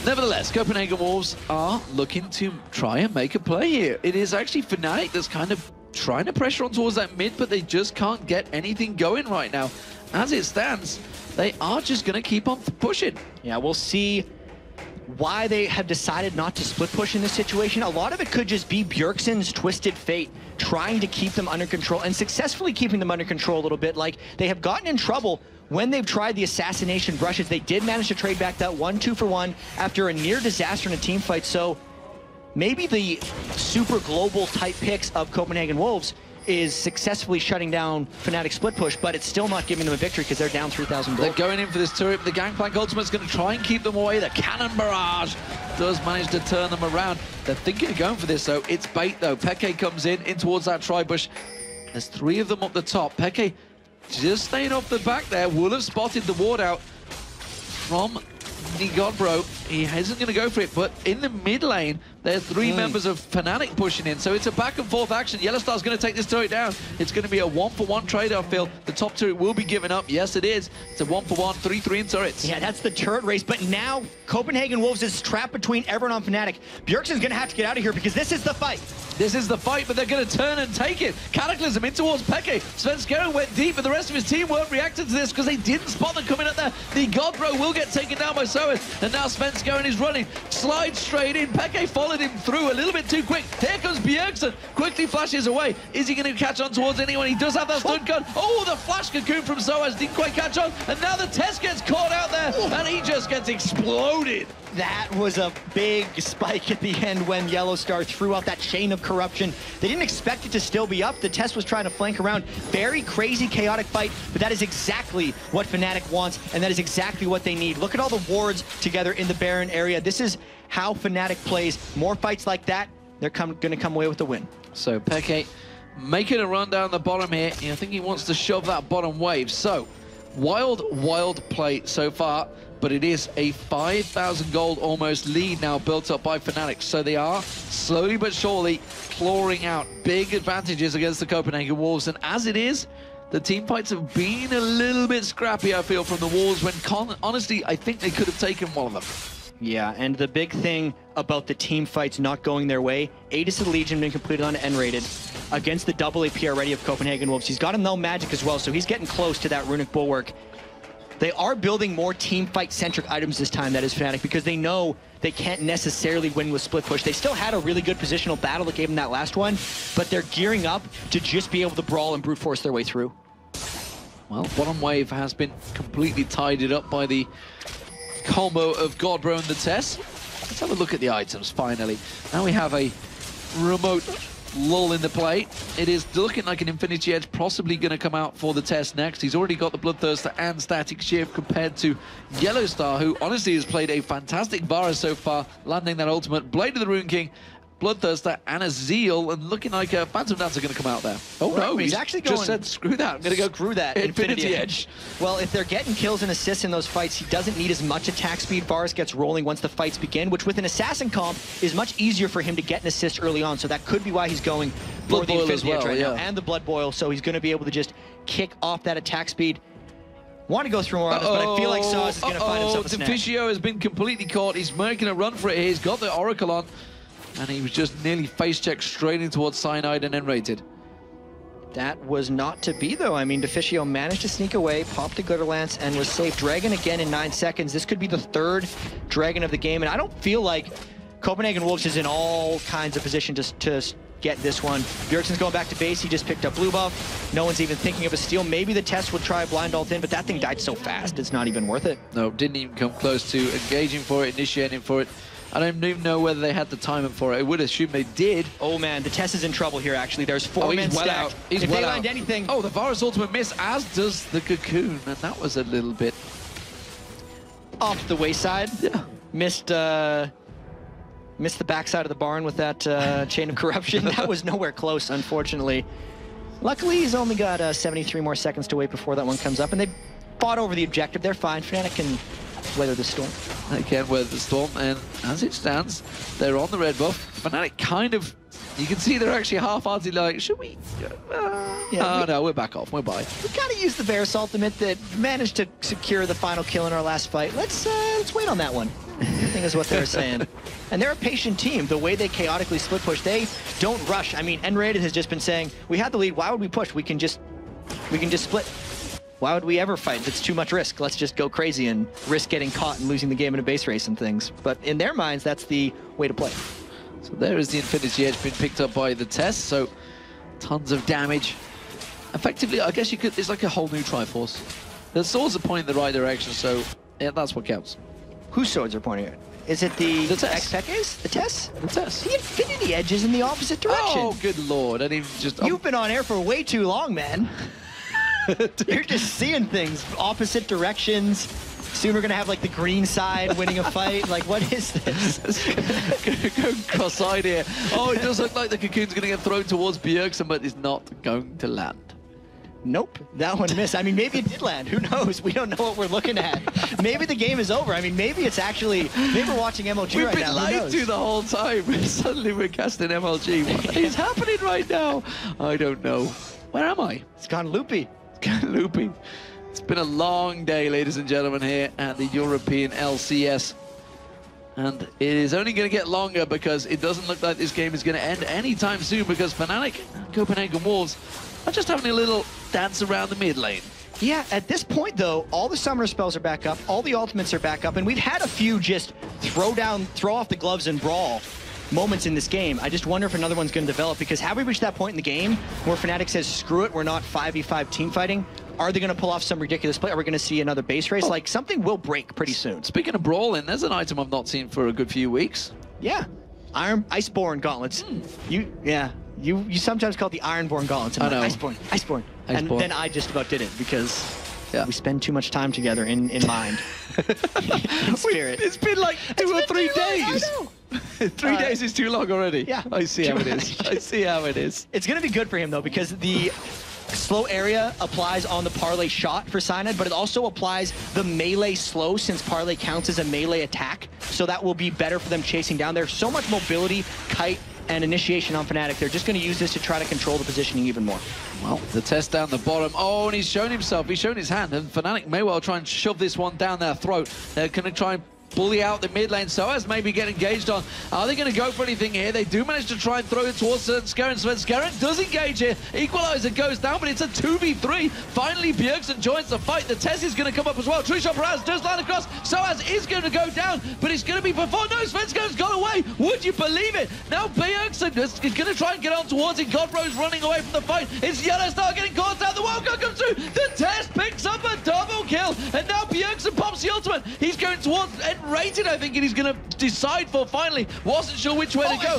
Nevertheless, Copenhagen Wolves are looking to try and make a play here. It is actually Fnatic that's kind of trying to pressure on towards that mid, but they just can't get anything going right now. As it stands, they are just going to keep on pushing. Yeah, we'll see why they have decided not to split push in this situation. A lot of it could just be Bjergsen's twisted fate, trying to keep them under control and successfully keeping them under control a little bit. Like, they have gotten in trouble when they've tried the assassination brushes. They did manage to trade back that 1-2-for-1 after a near disaster in a team fight. So maybe the super global type picks of Copenhagen Wolves is successfully shutting down Fnatic split push, but it's still not giving them a victory because they're down 3,000 gold. They're going in for this turret. The Gangplank Ultimate's going to try and keep them away. The Cannon Barrage does manage to turn them around. They're thinking of going for this, though. It's bait, though. Peke comes in towards that tri-bush. There's 3 of them up the top. Peke just staying off the back there. Will have spotted the ward out from the Godbro. He isn't going to go for it, but in the mid lane, there's 3 members of Fnatic pushing in, so it's a back and forth action. Yellowstar's going to take this turret down. It's going to be a 1-for-1 trade-off, Phil. The top turret will be given up. Yes, it is. It's a 1-for-1, 3-3 in turrets. Yeah, that's the turret race, but now Copenhagen Wolves is trapped between everyone on Fnatic. Bjergsen's going to have to get out of here because this is the fight. This is the fight, but they're going to turn and take it. Cataclysm in towards Peke. Svenskeren went deep, but the rest of his team weren't reacting to this because they didn't spot them coming up there. The Godbro will get taken down by Soaz, and now Svenskeren is running. Slides straight in. Peke followed him through a little bit too quick. Here comes Bjergsen. Quickly flashes away. Is he going to catch on towards anyone? He does have that stun gun. Oh, the flash cocoon from Soaz didn't quite catch on, and now the test gets caught out there, and he just gets exploded. That was a big spike at the end when Yellowstar threw out that chain of corruption. They didn't expect it to still be up. The test was trying to flank around. Very crazy, chaotic fight, but that is exactly what Fnatic wants, and that is exactly what they need. Look at all the wards together in the Baron area. This is how Fnatic plays. More fights like that, they're going to come away with the win. So Peke making a run down the bottom here. I think he wants to shove that bottom wave. So, wild play so far, but it is a 5,000 gold almost lead now built up by Fnatic. So they are slowly but surely clawing out big advantages against the Copenhagen Wolves. And as it is, the team fights have been a little bit scrappy, I feel, from the Wolves, when honestly, I think they could have taken one of them. Yeah, and the big thing about the team fights not going their way, Aegis of the Legion being completed on N-rated against the double AP already of Copenhagen Wolves. He's got a null magic as well, so he's getting close to that runic bulwark. They are building more team fight-centric items this time, that is Fnatic, because they know they can't necessarily win with split push. They still had a really good positional battle that gave them that last one, but they're gearing up to just be able to brawl and brute force their way through. Well, bottom wave has been completely tidied up by the combo of Godbro and the Tess. Let's have a look at the items, finally. Now we have a remote lull in the play. It is looking like an Infinity Edge possibly going to come out for the Tess next. He's already got the Bloodthirster and Static Shift compared to Yellowstar, who honestly has played a fantastic Varus so far, landing that ultimate. Blade of the Rune King, Bloodthirster, and a Zeal, and looking like a Phantom Dancer going to come out there. Oh no, he's actually going, just said screw that. I'm going to go screw that Infinity Edge. Well, if they're getting kills and assists in those fights, he doesn't need as much attack speed. Varus gets rolling once the fights begin, which with an Assassin comp is much easier for him to get an assist early on, so that could be why he's going for the Infinity Edge right now, and the Blood Boil, so he's going to be able to just kick off that attack speed. Want to go through more on this, but I feel like Sauce is going to find himself a snap. Deficio has been completely caught. He's making a run for it here. He's got the Oracle on. And he was just nearly face-checked straight in towards Cyanide and N-rated. That was not to be, though. I mean, Deficio managed to sneak away, popped the Glitterlance, and was safe. Dragon again in 9 seconds. This could be the 3rd Dragon of the game, and I don't feel like Copenhagen Wolves is in all kinds of position to get this one. Bjergsen's going back to base. He just picked up blue buff. No one's even thinking of a steal. Maybe the Test would try a blind ult in, but that thing died so fast, it's not even worth it. No, didn't even come close to engaging for it, initiating for it. I don't even know whether they had the timing for it. I would assume they did. Oh man, the Tess is in trouble here actually. There's 4 men stacked. He's if well they out. land anything... Oh, the Varus ultimate miss, as does the Cocoon. And that was a little bit... off the wayside. Yeah. Missed the backside of the barn with that chain of corruption. That was nowhere close, unfortunately. Luckily, he's only got 73 more seconds to wait before that one comes up. And they fought over the objective. They're fine. Fnatic can weather the storm. They can weather the storm, and as it stands, they're on the red buff. Fnatic kind of, you can see they're actually half-heartedly like, should we? No, we're back off, we're by. We gotta use the Varus ultimate that managed to secure the final kill in our last fight. Let's wait on that one, I think is what they're saying. And they're a patient team. The way they chaotically split push, they don't rush. I mean, N-rated has just been saying, we had the lead, why would we push? We can just split. Why would we ever fight? It's too much risk. Let's just go crazy and risk getting caught and losing the game in a base race and things. But in their minds, that's the way to play. So there is the Infinity Edge being picked up by the Test, so tons of damage. Effectively, I guess you could, it's like a whole new Triforce. The swords are pointing in the right direction, so yeah, that's what counts. Whose swords are pointing at? Is it the Tess? X-Pekes? The Tess? The Tess. The Infinity Edge is in the opposite direction. Oh, good lord. I didn't even just... You've been on air for way too long, man. You're just seeing things, opposite directions. Soon we're gonna have like the green side winning a fight. Like, what is this? Go cross-eyed here. Oh, it does look like the Cocoon's gonna get thrown towards Bjergsen, but it's not going to land. Nope, that one missed. I mean, maybe it did land. Who knows? We don't know what we're looking at. Maybe the game is over. I mean, maybe it's actually, maybe we're watching MLG right now. We've been lied to the whole time. Suddenly we're casting MLG. What is happening right now? I don't know. Where am I? It's gone loopy. Looping. It's been a long day, ladies and gentlemen, here at the European LCS. And it is only going to get longer because it doesn't look like this game is going to end anytime soon, because Fnatic and Copenhagen Wolves are just having a little dance around the mid lane. Yeah, at this point, though, all the summoner spells are back up, all the ultimates are back up, and we've had a few just throw off the gloves and brawl moments in this game. I just wonder if another one's going to develop, because have we reached that point in the game where Fnatic says, screw it, we're not 5v5 team fighting? Are they going to pull off some ridiculous play? Are we going to see another base race? Like, something will break pretty soon. Speaking of brawling, there's an item I've not seen for a good few weeks. Yeah, Iceborne gauntlets. You sometimes call it the Ironborn gauntlets. I know. Iceborne. And then I just about did it because we spend too much time together in mind. In spirit. It's been like 2 or 3 days. I know. 3 days is too long already. Yeah. I see how it is. I see how it is. It's going to be good for him, though, because the slow area applies on the parlay shot for Cyanide, but it also applies the melee slow since parlay counts as a melee attack. So that will be better for them chasing down. There's so much mobility, kite, and initiation on Fnatic. They're just going to use this to try to control the positioning even more. Well, the test down the bottom. Oh, and he's shown himself. He's shown his hand. And Fnatic may well try and shove this one down their throat. They're going to try and bully out the mid lane. Soaz maybe get engaged on. Are they going to go for anything here? They do manage to try and throw it towards Svenskeren. Svenskeren does engage here. Equalizer goes down, but it's a 2v3. Finally, Bjergsen joins the fight. The Tess is going to come up as well. True Shot Paraz does line across. Soaz is going to go down, but it's going to be before. No, Svenskeren's gone away. Would you believe it? Now Bjergsen is going to try and get on towards it. Godbro's running away from the fight. It's Yellowstar getting caught out. The wildcard comes through. The Tess picks up a double kill, and now Bjergsen pops the ultimate. He's going towards Rated, I think, and he's going to decide for finally. Wasn't sure which way to go.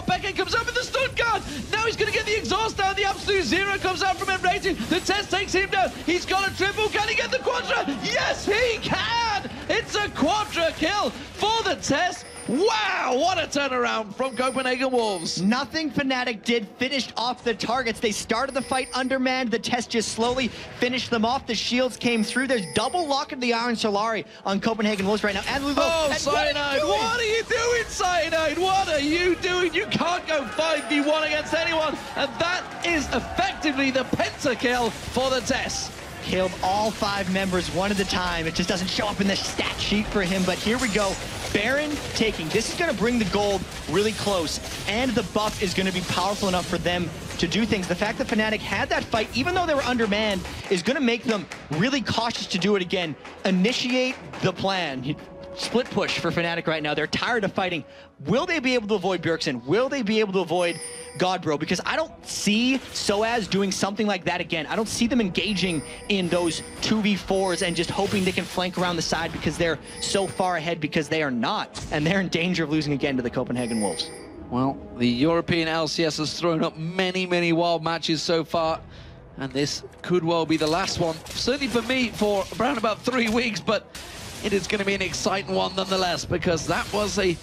Beckett comes up with the stun guard. Now he's going to get the exhaust down. The absolute zero comes out from Rated. The Test takes him down. He's got a triple. Can he get the quadra? Yes, he can. It's a quadra kill for the Test. Wow, what a turnaround from Copenhagen Wolves. Nothing Fnatic did finished off the targets. They started the fight undermanned. The Test just slowly finished them off. The shields came through. There's double lock of the Iron Solari on Copenhagen Wolves right now. And Luvo, oh, Cyanide, what are you doing, Cyanide? What are you doing? You can't go 5v1 against anyone. And that is effectively the pentakill for the Test. Killed all 5 members one at a time. It just doesn't show up in the stat sheet for him, but here we go. Baron taking. This is going to bring the gold really close, and the buff is going to be powerful enough for them to do things. The fact that Fnatic had that fight, even though they were undermanned, is going to make them really cautious to do it again. Initiate the plan. Split push for Fnatic right now. They're tired of fighting. Will they be able to avoid Bjergsen? Will they be able to avoid Godbro? Because I don't see Soaz doing something like that again. I don't see them engaging in those 2v4s and just hoping they can flank around the side because they're so far ahead, because they are not. And they're in danger of losing again to the Copenhagen Wolves. Well, the European LCS has thrown up many, many wild matches so far. And this could well be the last one. Certainly for me, for around about 3 weeks, but it is going to be an exciting one nonetheless, because that was a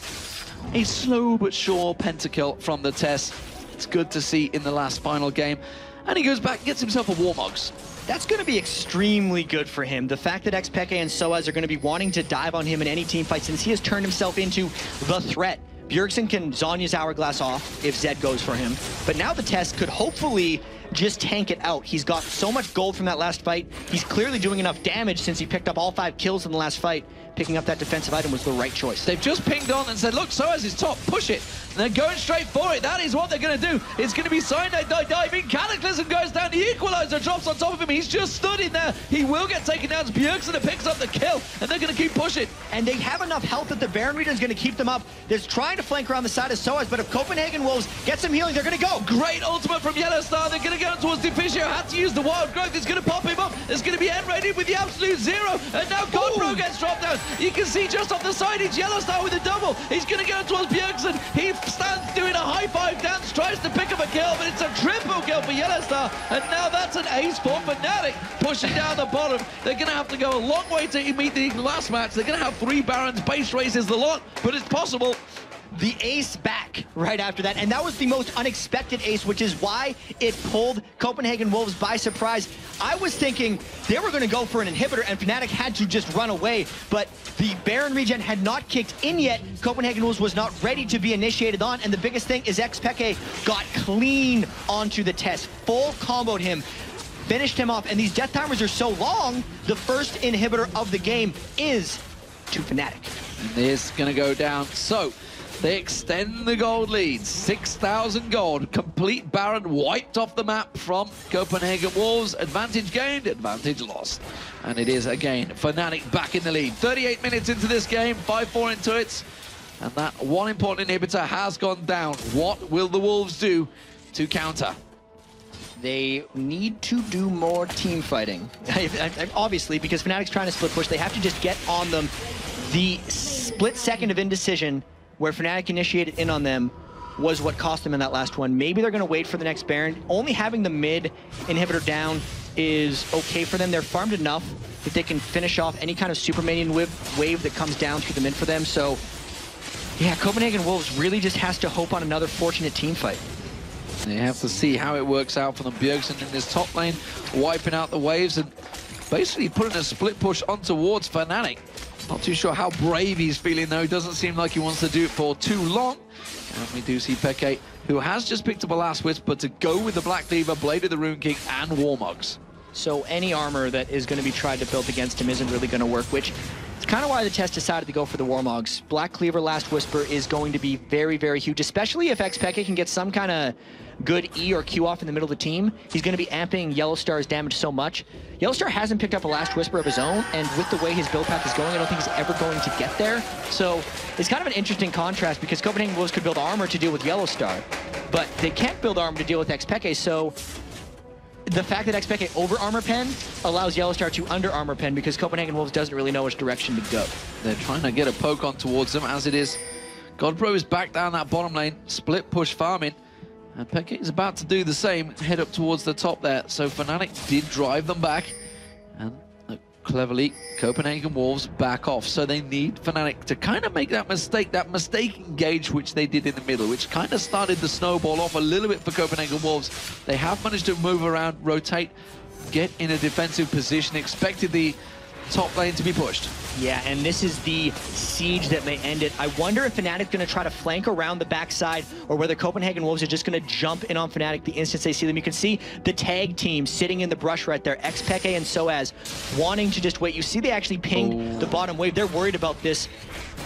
slow but sure pentakill from the Test. It's good to see in the last final game. And he goes back and gets himself a Warmogs. That's going to be extremely good for him. The fact that XPeke and Soaz are going to be wanting to dive on him in any team fight, since he has turned himself into the threat. Bjergsen can Zonya's Hourglass off if Zed goes for him. But now the Test could hopefully just tank it out. He's got so much gold from that last fight. He's clearly doing enough damage since he picked up all 5 kills in the last fight. Picking up that defensive item was the right choice. They've just pinged on and said, look, Soaz is top, push it. And they're going straight for it. That is what they're going to do. It's going to be Cyanide diving. Cataclysm goes down. The Equalizer drops on top of him. He's just stood in there. He will get taken down. It's Bjergsen that picks up the kill, and they're going to keep pushing. And they have enough health that the Baron region is going to keep them up. They're trying to flank around the side of Soaz, but if Copenhagen Wolves get some healing, they're going to go. Great ultimate from Yellowstar. They're going to go towards Deficio. Had to use the wild growth. It's going to pop him up. It's going to be end-rated with the absolute zero. And now Godbro gets dropped down. You can see just off the side, it's Yellowstar with a double. He's going to go towards Bjergsen. He stands doing a high five dance, tries to pick up a kill, but it's a triple kill for Yellowstar. And now that's an ace for Fnatic, pushing down the bottom. They're going to have to go a long way to meet the last match. They're going to have 3 Barons, base raises the lot, but it's possible. The ace back right after that, and that was the most unexpected ace, which is why it pulled Copenhagen Wolves by surprise. I was thinking they were going to go for an inhibitor and Fnatic had to just run away, but the Baron regen had not kicked in yet. Copenhagen Wolves was not ready to be initiated on, and the biggest thing is XPeke got clean onto the Test, full comboed him, finished him off, and these death timers are so long, the first inhibitor of the game is to Fnatic. And this is going to go down. So they extend the gold lead, 6,000 gold. Complete Baron wiped off the map from Copenhagen Wolves. Advantage gained, advantage lost. And it is, again, Fnatic back in the lead. 38 minutes into this game, 5-4 into it. And that one important inhibitor has gone down. What will the Wolves do to counter? They need to do more team fighting. Obviously, because Fnatic's trying to split push, they have to just get on them. The split second of indecision where Fnatic initiated in on them was what cost them in that last one. Maybe they're going to wait for the next Baron. Only having the mid inhibitor down is okay for them. They're farmed enough that they can finish off any kind of super minion wave that comes down through the mid for them. So Yeah, Copenhagen Wolves really just has to hope on another fortunate team fight. You have to see how it works out for them. Bjergsen in this top lane, wiping out the waves and basically putting a split push on towards Fnatic. Not too sure how brave he's feeling, though. Doesn't seem like he wants to do it for too long. And we do see Peke, who has just picked up a last whisper to go with the Black Cleaver, Blade of the Rune King, and Warmugs. So any armor that is going to be tried to build against him isn't really going to work, which is kind of why the test decided to go for the Warmugs. Black Cleaver Last Whisper is going to be very, very huge, especially if Xpeke can get some kind of good E or Q off in the middle of the team. He's going to be amping Yellowstar's damage so much. Yellowstar hasn't picked up a Last Whisper of his own, and with the way his build path is going, I don't think he's ever going to get there. So it's kind of an interesting contrast because Copenhagen Wolves could build armor to deal with Yellowstar, but they can't build armor to deal with Xpeke, so the fact that Xpeke over armor pen allows Yellowstar to under armor pen because Copenhagen Wolves doesn't really know which direction to go. They're trying to get a poke on towards them as it is. Godbro is back down that bottom lane, split push farming. And Peke is about to do the same, head up towards the top there. So Fnatic did drive them back. And cleverly, Copenhagen Wolves back off. So they need Fnatic to kind of make that mistake engage, which they did in the middle, which kind of started the snowball off a little bit for Copenhagen Wolves. They have managed to move around, rotate, get in a defensive position, expected the top lane to be pushed. Yeah, and this is the siege that may end it. I wonder if Fnatic's going to try to flank around the backside or whether Copenhagen Wolves are just going to jump in on Fnatic the instant they see them. You can see the tag team sitting in the brush right there, Xpeke and Soaz, wanting to just wait. You see they actually pinged the bottom wave. They're worried about this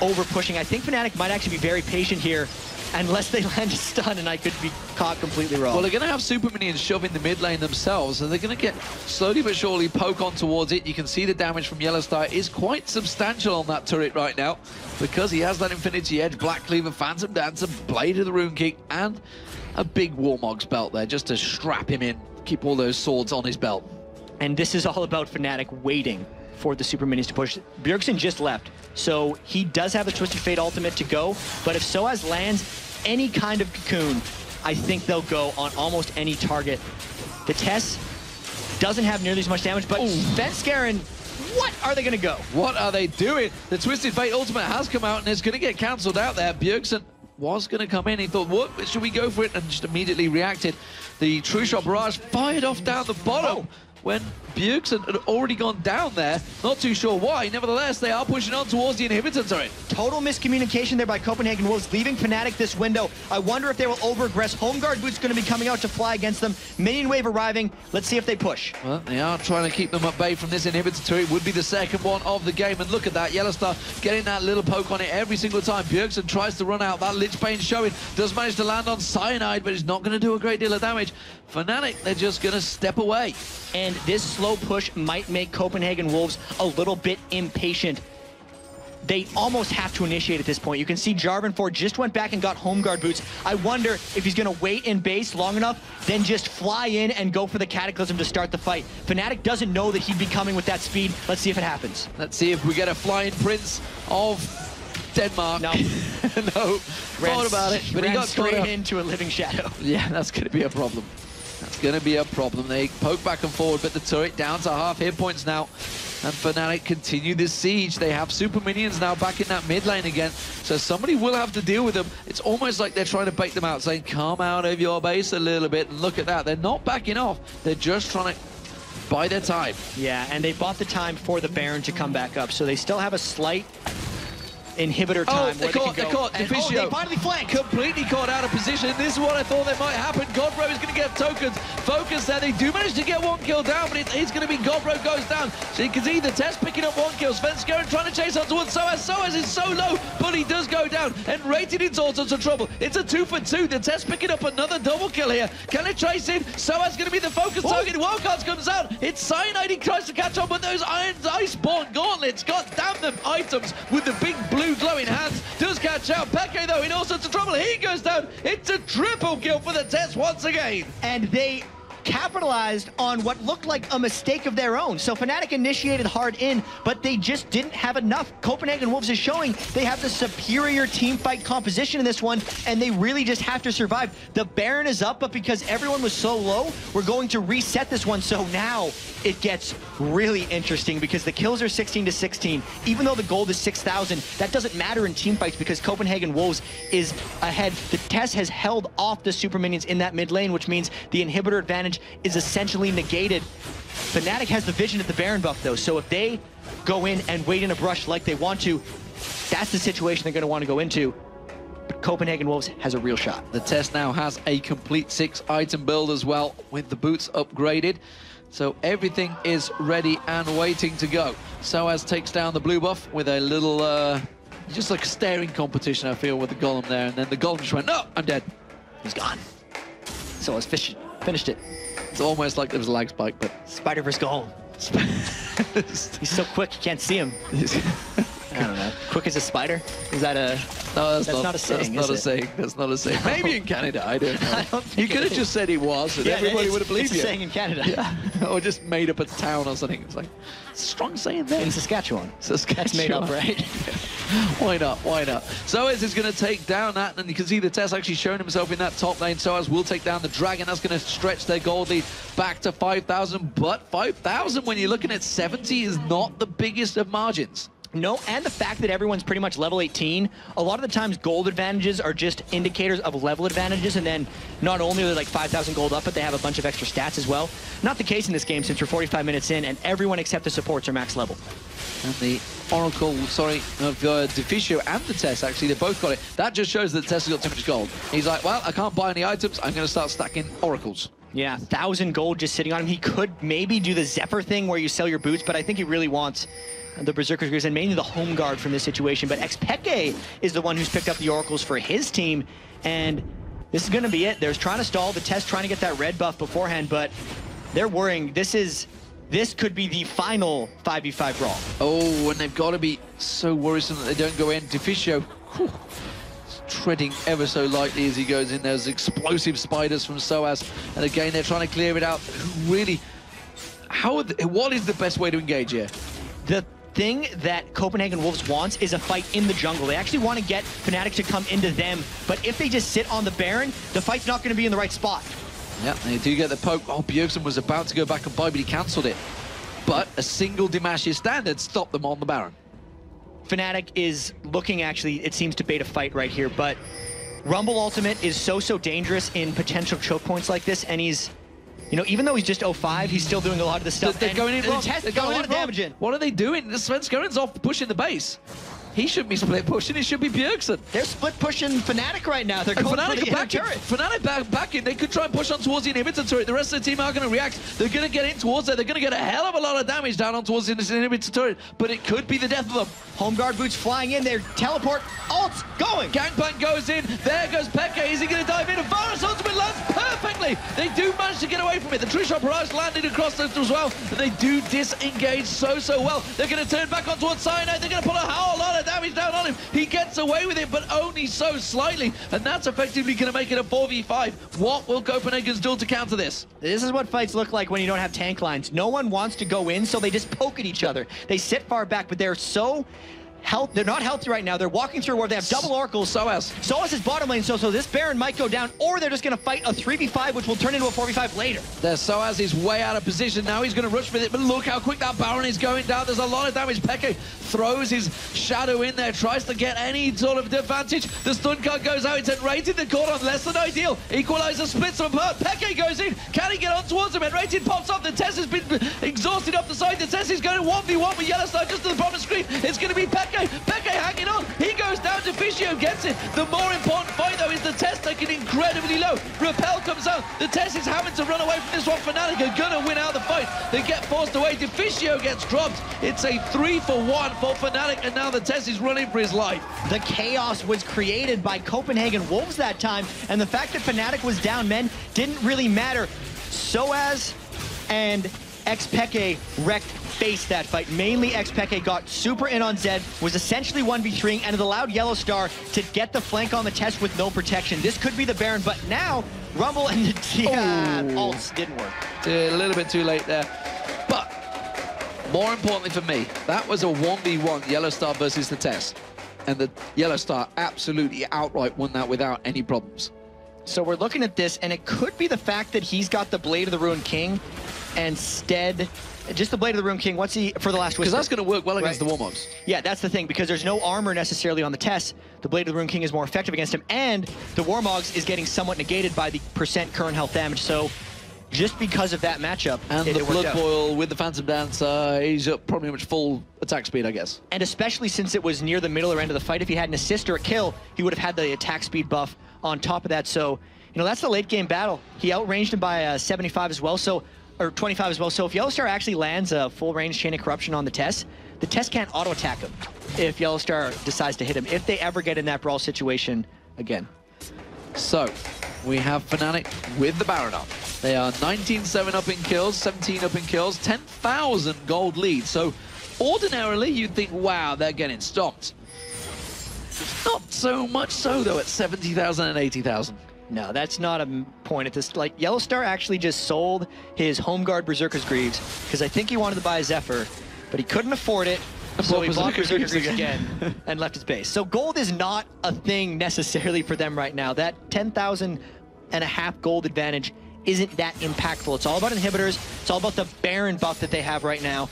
over pushing. I think Fnatic might actually be very patient here unless they land a stun, and I could be caught completely wrong. Well, they're going to have super minions shoving the mid lane themselves, and they're going to get slowly but surely poke on towards it. You can see the damage from Yellowstar is quite substantial on that turret right now because he has that Infinity Edge, Black Cleaver, Phantom Dancer, Blade of the Rune King, and a big Warmog's belt there just to strap him in, keep all those swords on his belt. And this is all about Fnatic waiting for the super minions to push. Bjergsen just left, so he does have a Twisted Fate ultimate to go, but if Soaz lands any kind of cocoon, I think they'll go on almost any target. The Tess doesn't have nearly as much damage, but Svenskeren, what are they going to go? What are they doing? The Twisted Fate ultimate has come out and it's going to get cancelled out there. Bjergsen was going to come in. He thought, what, should we go for it? And just immediately reacted. The True Shot Barrage fired off down the bottom. When Bjergsen had already gone down there. Not too sure why. Nevertheless, they are pushing on towards the inhibitor turret. Total miscommunication there by Copenhagen Wolves, leaving Fnatic this window. I wonder if they will over-aggress. Home Guard Boot's going to be coming out to fly against them. Minion wave arriving. Let's see if they push. Well, they are trying to keep them at bay from this inhibitor turret. Would be the second one of the game. And look at that. Yellowstar getting that little poke on it every single time. Bjergsen tries to run out. That Lich Bane showing. Does manage to land on Cyanide, but he's not going to do a great deal of damage. Fnatic, they're just going to step away. And this slow push might make Copenhagen Wolves a little bit impatient. They almost have to initiate at this point. You can see Jarvan 4 just went back and got Home Guard Boots. I wonder if he's going to wait in base long enough, then just fly in and go for the Cataclysm to start the fight. Fnatic doesn't know that he'd be coming with that speed. Let's see if it happens. Let's see if we get a Flying Prince of Denmark. No. No. Thought about it, but he got straight into a Living Shadow. Yeah, that's going to be a problem. That's going to be a problem. They poke back and forward, but the turret down to half hit points now. And Fnatic continue this siege. They have super minions now back in that mid lane again. So somebody will have to deal with them. It's almost like they're trying to bait them out, saying, come out of your base a little bit. And look at that. They're not backing off. They're just trying to buy their time. Yeah, and they bought the time for the Baron to come back up. So they still have a slight inhibitor time. They're caught. They finally flanked. Completely caught out of position. This is what I thought that might happen. Godbro is going to get tokens. Focus there. They do manage to get one kill down, but it's going to be Godbro goes down. So you can see the Test picking up one kill. Svenskeren trying to chase on towards Soaz. Soaz is so low, but he does go down. And Rated into all sorts of trouble. It's a 2 for 2. The Test picking up another double kill here. Can it chase in? Soaz going to be the focus target. Wildcards comes out. It's Cyanide. He tries to catch up with those Iceborne gauntlets. God damn them items with the big blue glowing hands. Does catch out. Peke though in all sorts of trouble. He goes down. It's a triple kill for the Test once again. And they capitalized on what looked like a mistake of their own. So Fnatic initiated hard in, but they just didn't have enough. Copenhagen Wolves is showing they have the superior team fight composition in this one, and they really just have to survive. The Baron is up, but because everyone was so low, we're going to reset this one. So now it gets really interesting because the kills are 16 to 16. Even though the gold is 6,000, that doesn't matter in team fights because Copenhagen Wolves is ahead. The Tess has held off the super minions in that mid lane, which means the inhibitor advantage is essentially negated. Fnatic has the vision at the Baron buff though, so if they go in and wait in a brush like they want to, that's the situation they're going to want to go into. But Copenhagen Wolves has a real shot. The Test now has a complete 6-item build as well, with the boots upgraded. So everything is ready and waiting to go. Soaz takes down the blue buff with a little, just like a staring competition, I feel, with the Golem there. And then the Golem just went, no, I'm dead. He's gone. Soaz finished it. It's almost like there was a lag spike, but... Spider vs. Golem. He's so quick, you can't see him. I don't know. Quick as a spider? Is that a... No, that's not a saying, That's not a saying. That's not a saying. Maybe in Canada, I don't know. You could have just said he was, and everybody would have believed you. It's a saying in Canada. Yeah. Or just made up a town or something. It's like, it's a strong saying there. In Saskatchewan. Saskatchewan. That's made up, right? Why not? Why not? Soaz is going to take down that, and you can see the Tess actually showing himself in that top lane. Soaz will take down the Dragon. That's going to stretch their gold lead back to 5,000. But 5,000, when you're looking at 70, is not the biggest of margins. No, and the fact that everyone's pretty much level 18, a lot of the times gold advantages are just indicators of level advantages, and then not only are they like 5,000 gold up, but they have a bunch of extra stats as well. Not the case in this game since we're 45 minutes in, and everyone except the supports are max level. And the Oracle, sorry, of Deficio and the Tess, actually, they both got it. That just shows that the Tess has got too much gold. He's like, well, I can't buy any items, I'm going to start stacking Oracles. Yeah, 1,000 gold just sitting on him. He could maybe do the Zephyr thing where you sell your boots, but I think he really wants the Berserker's Gears and mainly the home guard from this situation. But Xpeke is the one who's picked up the Oracles for his team, and this is going to be it. They're trying to stall the Test, trying to get that red buff beforehand, but they're worrying. This could be the final 5v5 brawl. Oh, and they've got to be so worrisome that they don't go in. Deficio, treading ever so lightly as he goes in. There's explosive spiders from Soaz, and again, they're trying to clear it out. Really, what is the best way to engage here? The thing that Copenhagen Wolves wants is a fight in the jungle. They actually want to get Fnatic to come into them, but if they just sit on the Baron, the fight's not going to be in the right spot. Yeah, they do get the poke. Oh, Bjergsen was about to go back and buy, but he cancelled it. But a single Dimash's standard stopped them on the Baron. Fnatic is looking, actually, it seems to bait a fight right here, but Rumble Ultimate is so dangerous in potential choke points like this, and he's, you know, even though he's just 05, he's still doing a lot of the stuff. They're going in wrong. They're got a lot of damage in. What are they doing? The Svenskoren's off pushing the base. He shouldn't be split pushing, it should be Bjergsen. They're split pushing Fnatic right now. They're going Fnatic for the back turret. Fnatic back in. They could try and push on towards the inhibitor turret. The rest of the team are going to react. They're going to get in towards it. They're going to get a hell of a lot of damage down on towards the inhibitor turret, but it could be the death of them. Home guard boots flying in there. Teleport. Ults going. Gangplank goes in. There goes Peke. Is he going to dive in? And Varus ultimate lands perfectly. They do manage to get away from it. The Tree Shot Barrage landed across them as well. And they do disengage so well. They're going to turn back on towards Cyanide. They're going to pull a whole lot of damage down on him. He gets away with it, but only so slightly. And that's effectively going to make it a 4v5. What will Copenhagen's do to counter this? This is what fights look like when you don't have tank lines. No one wants to go in, so they just poke at each other. They sit far back, but they're so they're not healthy right now. They're walking through where they have double oracles. Soaz is bottom lane, so this Baron might go down, or they're just going to fight a 3v5, which will turn into a 4v5 later. There's Soaz is way out of position. Now he's going to rush with it, but look how quick that Baron is going down. There's a lot of damage. Peke throws his shadow in there, tries to get any sort of advantage. The stun card goes out. It's Enrated. The caught on less than ideal. Equalizer splits them apart. Peke goes in. Can he get on towards him? Enrated pops off. The Tess has been exhausted off the side. The Tess is going to 1v1 with Yellowstone just to the bottom screen. It's going to be Peke. Peke hanging on. He goes down. Deficio gets it. The more important fight, though, is the Tess taking incredibly low. Repel comes out. The Tess is having to run away from this one. Fnatic are going to win out the fight. They get forced away. Deficio gets dropped. It's a 3-for-1 for Fnatic, and now the Tess is running for his life. The chaos was created by Copenhagen Wolves that time, and the fact that Fnatic was down men didn't really matter. Soaz and Xpeke wrecked face that fight. Mainly Xpeke got super in on Zed, was essentially 1v3, and it allowed Yellow Star to get the flank on the test with no protection. This could be the Baron, but now Rumble and the ults didn't work. A little bit too late there. But more importantly for me, that was a 1v1 Yellow Star versus the test. And the Yellow Star absolutely outright won that without any problems. So we're looking at this, and it could be the fact that he's got the Blade of the Ruined King instead, just the Blade of the Ruined King. What's he for the last Whisper? Because that's going to work well against the Warmogs. Yeah, that's the thing, because there's no armor necessarily on the test. The Blade of the Ruined King is more effective against him, and the Warmogs is getting somewhat negated by the % current health damage. So just because of that matchup, and the Blood Boil with the Phantom Dancer, he's up probably much full attack speed, I guess. And especially since it was near the middle or end of the fight, if he had an assist or a kill, he would have had the attack speed buff on top of that. So, you know, that's the late game battle. He outranged him by 75 as well, so, or 25 as well. So if Yellowstar actually lands a full range Chain of Corruption on the test can't auto attack him if Yellowstar decides to hit him, if they ever get in that brawl situation again. So we have Fnatic with the Baron up. They are 19-7 up in kills, 17 up in kills, 10,000 gold lead. So ordinarily you'd think, wow, they're getting stomped. Not so much so though at 70,000 and 80,000. No, that's not a point at this. Like, Yellowstar actually just sold his Home Guard Berserker's Greaves because I think he wanted to buy a Zephyr, but he couldn't afford it, so he bought Berserker's Greaves again and left his base. So gold is not a thing necessarily for them right now. That 10,500 gold advantage isn't that impactful. It's all about inhibitors. It's all about the Baron buff that they have right now.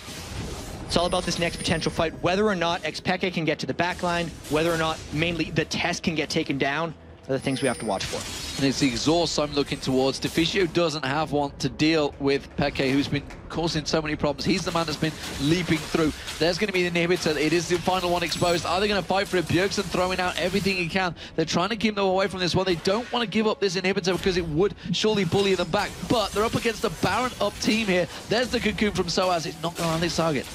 It's all about this next potential fight, whether or not Xpeke can get to the backline, whether or not mainly the test can get taken down, are the things we have to watch for. And it's the exhaust I'm looking towards. Deficio doesn't have one to deal with Peke, who's been causing so many problems. He's the man that's been leaping through. There's going to be the inhibitor. It is the final one exposed. Are they going to fight for it? Bjergsen throwing out everything he can. They're trying to keep them away from this one. They don't want to give up this inhibitor because it would surely bully them back. But they're up against a Baron up team here. There's the Cocoon from Soaz. It's not going on this target.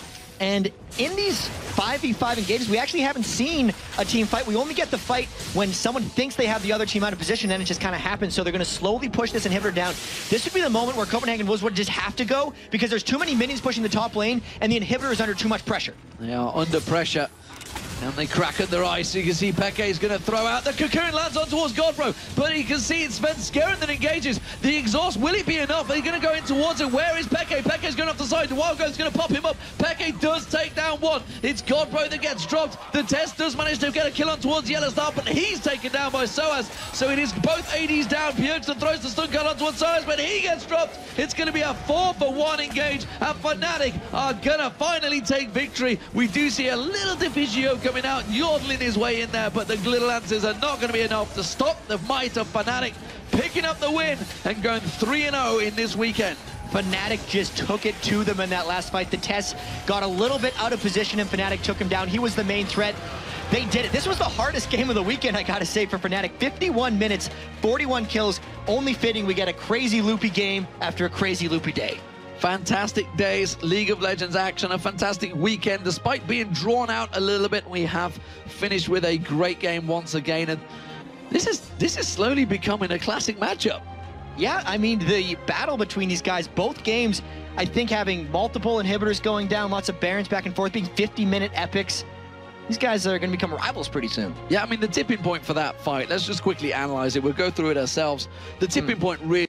And in these 5v5 engagements, we actually haven't seen a team fight. We only get the fight when someone thinks they have the other team out of position, and it just kind of happens. So they're going to slowly push this inhibitor down. This would be the moment where Copenhagen would just have to go, because there's too many minions pushing the top lane, and the inhibitor is under too much pressure. They are under pressure. And they crack at their eyes, so you can see Peke is going to throw out. The Cocoon lands on towards Godbro, but you can see it's Svenskeren that engages. The exhaust, will it be enough? Are you going to go in towards it? Where is Peke? Peke's going off the side. The Wild Gun's going to pop him up. Peke does take down one. It's Godbro that gets dropped. The test does manage to get a kill on towards Yellowstar, but he's taken down by Soaz. So it is both ADs down. Bjergsen throws the stun card on towards Soaz, but he gets dropped. It's going to be a 4-for-1 engage, and Fnatic are going to finally take victory. We do see a little Deficio coming out, yodeling his way in there, but the little answers are not going to be enough to stop the might of Fnatic picking up the win and going 3-0 in this weekend. Fnatic just took it to them in that last fight. The test got a little bit out of position and Fnatic took him down. He was the main threat. They did it. This was the hardest game of the weekend, I gotta say, for Fnatic. 51 minutes, 41 kills. Only fitting we get a crazy loopy game after a crazy loopy day. Fantastic days, League of Legends action, a fantastic weekend. Despite being drawn out a little bit, we have finished with a great game once again. And this is slowly becoming a classic matchup. Yeah, I mean, the battle between these guys, both games, I think having multiple inhibitors going down, lots of Barons back and forth, being 50-minute epics. These guys are going to become rivals pretty soon. Yeah, I mean, the tipping point for that fight, let's just quickly analyze it. We'll go through it ourselves. The tipping point really